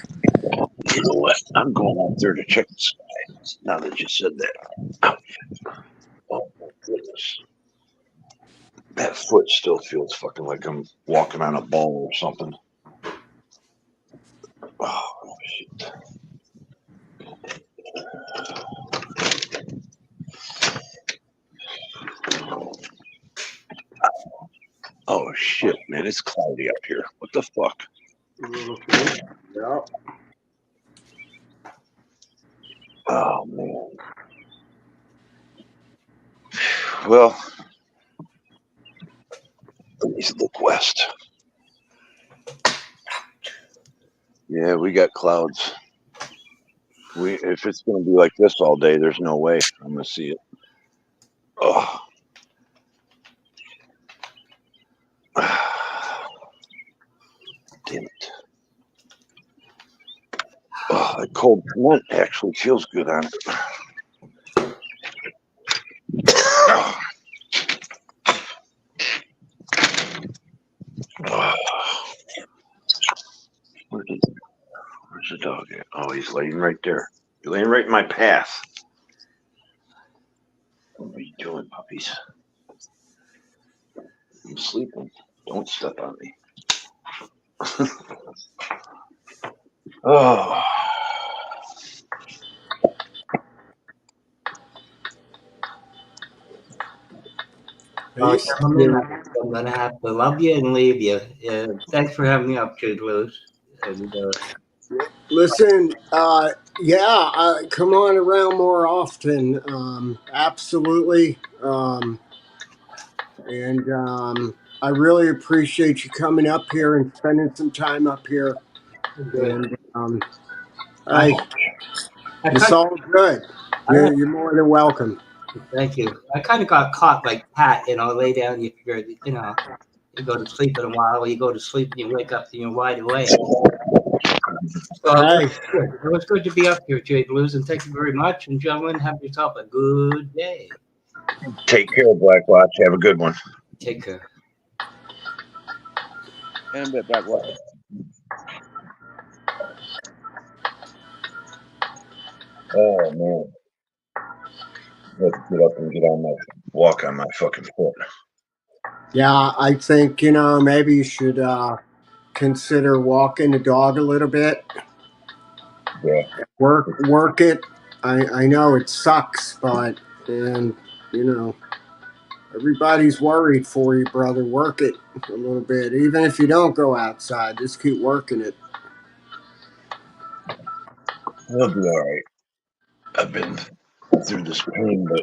you know what? I'm going out there to check the sky. Now that you said that, oh my goodness. That foot still feels fucking like I'm walking on a ball or something. Oh, shit. Oh, shit, man. It's cloudy up here. What the fuck? Yep. Oh, man. Well, let me look west. Yeah, we got clouds. If it's going to be like this all day, there's no way I'm going to see it. Oh. The cold cement actually feels good on it. Where's the dog at? Oh, he's laying right there. You're laying right in my path. What are you doing, puppies? I'm sleeping. Don't step on me. Oh. Gentlemen, I'm gonna have to love you and leave you. Thanks for having me up, Jude Lewis. And Listen, come on around more often. Absolutely. I really appreciate you coming up here and spending some time up here. And I it's kind all good. You're more than welcome. thank you. I kind of got caught like Pat, lay down, you go to sleep in a while, you go to sleep and you wake up and you're wide awake. So it was good to be up here, Jude Lewis, and thank you very much. And gentlemen, have yourself a good day. Take care, Black Watch. Have a good one. Take care. And a bit Black Watch. Oh man. Let's get up and get on my walk on my fucking foot. Yeah, I think, maybe you should consider walking the dog a little bit. Yeah. Work it. I know it sucks, but everybody's worried for you, brother. Work it a little bit. Even if you don't go outside, just keep working it. We'll be all right. I've been through this pain, but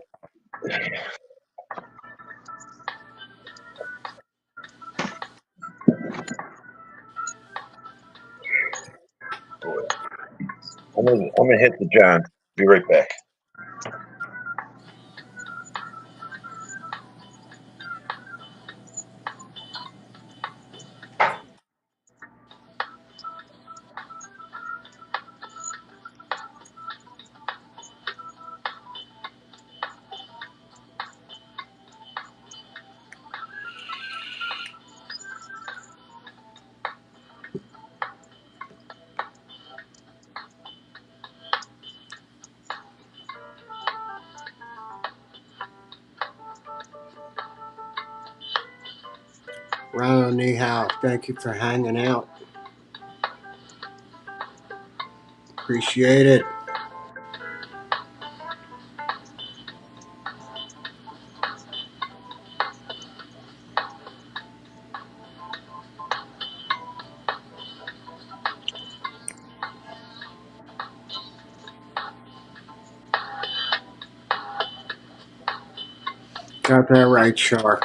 boy, I'm gonna hit the John. Be right back. Ronald Nihao, thank you for hanging out. Appreciate it. Got that right, Char.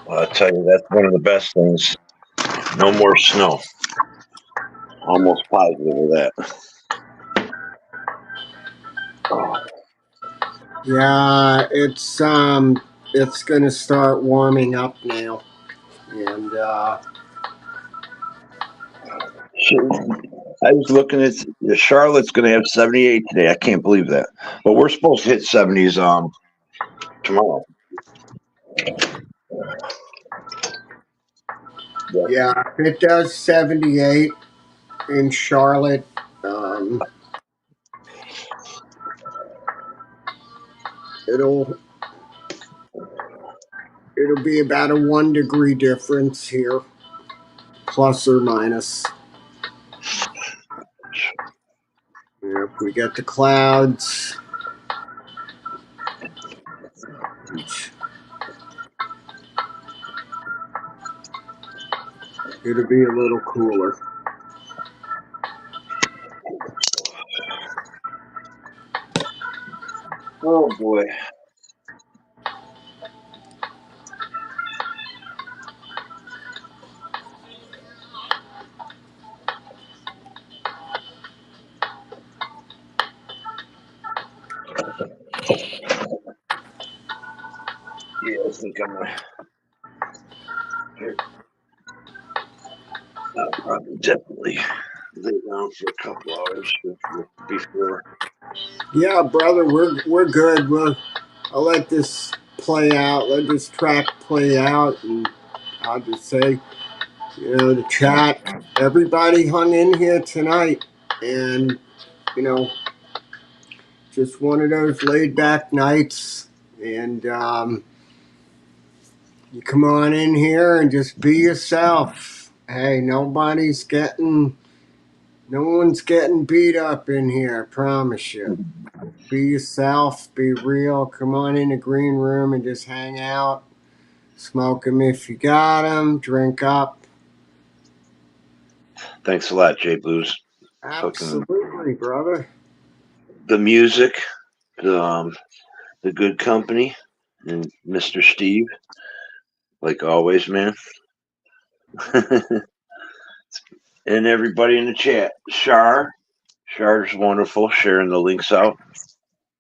I'll tell you, that's one of the best things. No more snow. Almost positive of that. Yeah, it's gonna start warming up now, and I was looking at Charlotte's going to have 78 today. I can't believe that. But we're supposed to hit 70s tomorrow. yeah, if it does 78 in Charlotte, it'll be about a 1 degree difference here, plus or minus. Yeah, if we get the clouds, it'll be a little cooler. Oh boy. Yeah, I think I'm gonna I'll probably definitely lay down for a couple hours before. Yeah, brother, we're good. I'll let this play out. Let this track play out, and I'll just say, the chat. Everybody hung in here tonight, and just one of those laid back nights. And you come on in here and just be yourself. Hey, no one's getting beat up in here. I promise you. Be yourself. Be real. Come on in the green room and just hang out. Smoke 'em if you got 'em. Drink up. Thanks a lot, Jay Blues. Absolutely, brother. The music, the good company, and Mr. Steve, like always, man. And everybody in the chat. Char's wonderful, sharing the links out.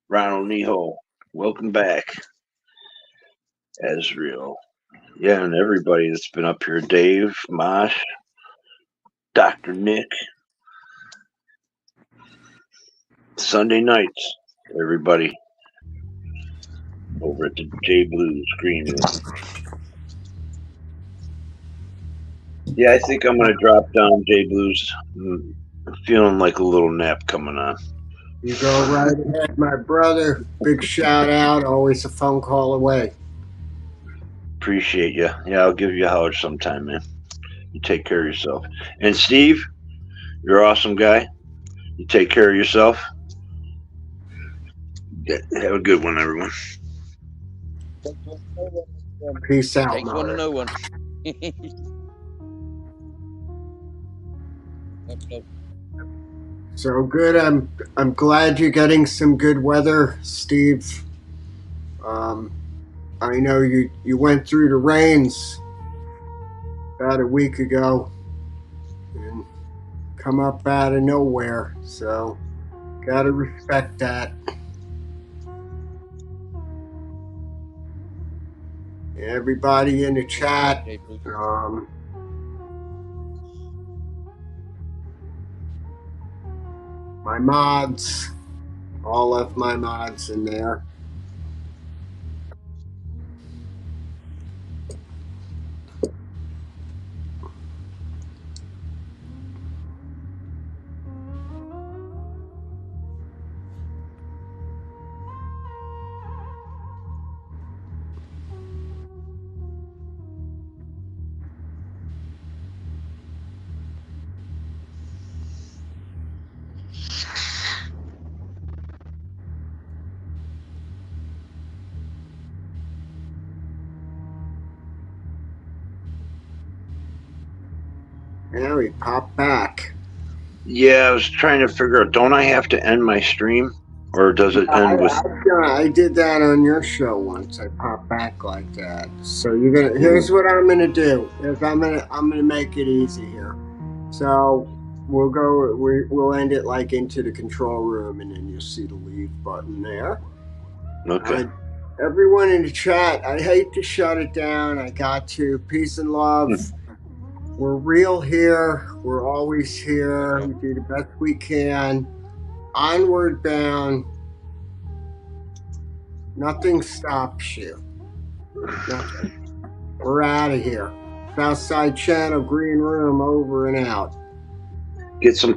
Ronald Neho, welcome back. Ezreal. Yeah, and everybody that's been up here. Dave, Mosh, Dr. Nick. Sunday nights, everybody. Over at the J Blues Green Room. Yeah, I think I'm going to drop down, J Blues. I'm feeling like a little nap coming on. You go right ahead, my brother. Big shout out. Always a phone call away. Appreciate you. Yeah, I'll give you a holler sometime, man. You take care of yourself. And Steve, you're an awesome guy. You take care of yourself. Have a good one, everyone. Peace out. Takes one to know one. So good. I'm glad you're getting some good weather, Steve. I know you went through the rains about a week ago and come up out of nowhere. So gotta respect that. Everybody in the chat. My mods, all of my mods in there. Now he popped back. Yeah, I was trying to figure out, don't I have to end my stream? Or does it end with... I did that on your show once. I popped back like that. So here's what I'm gonna do. I'm gonna make it easy here. So we'll end it like into the control room, and then you'll see the leave button there. Okay. Everyone in the chat, I hate to shut it down. I got to. Peace and love. We're real here. We're always here. We do the best we can. Onward bound. Nothing stops you. Nothing. We're out of here. Southside Channel, Green Room, over and out. Get some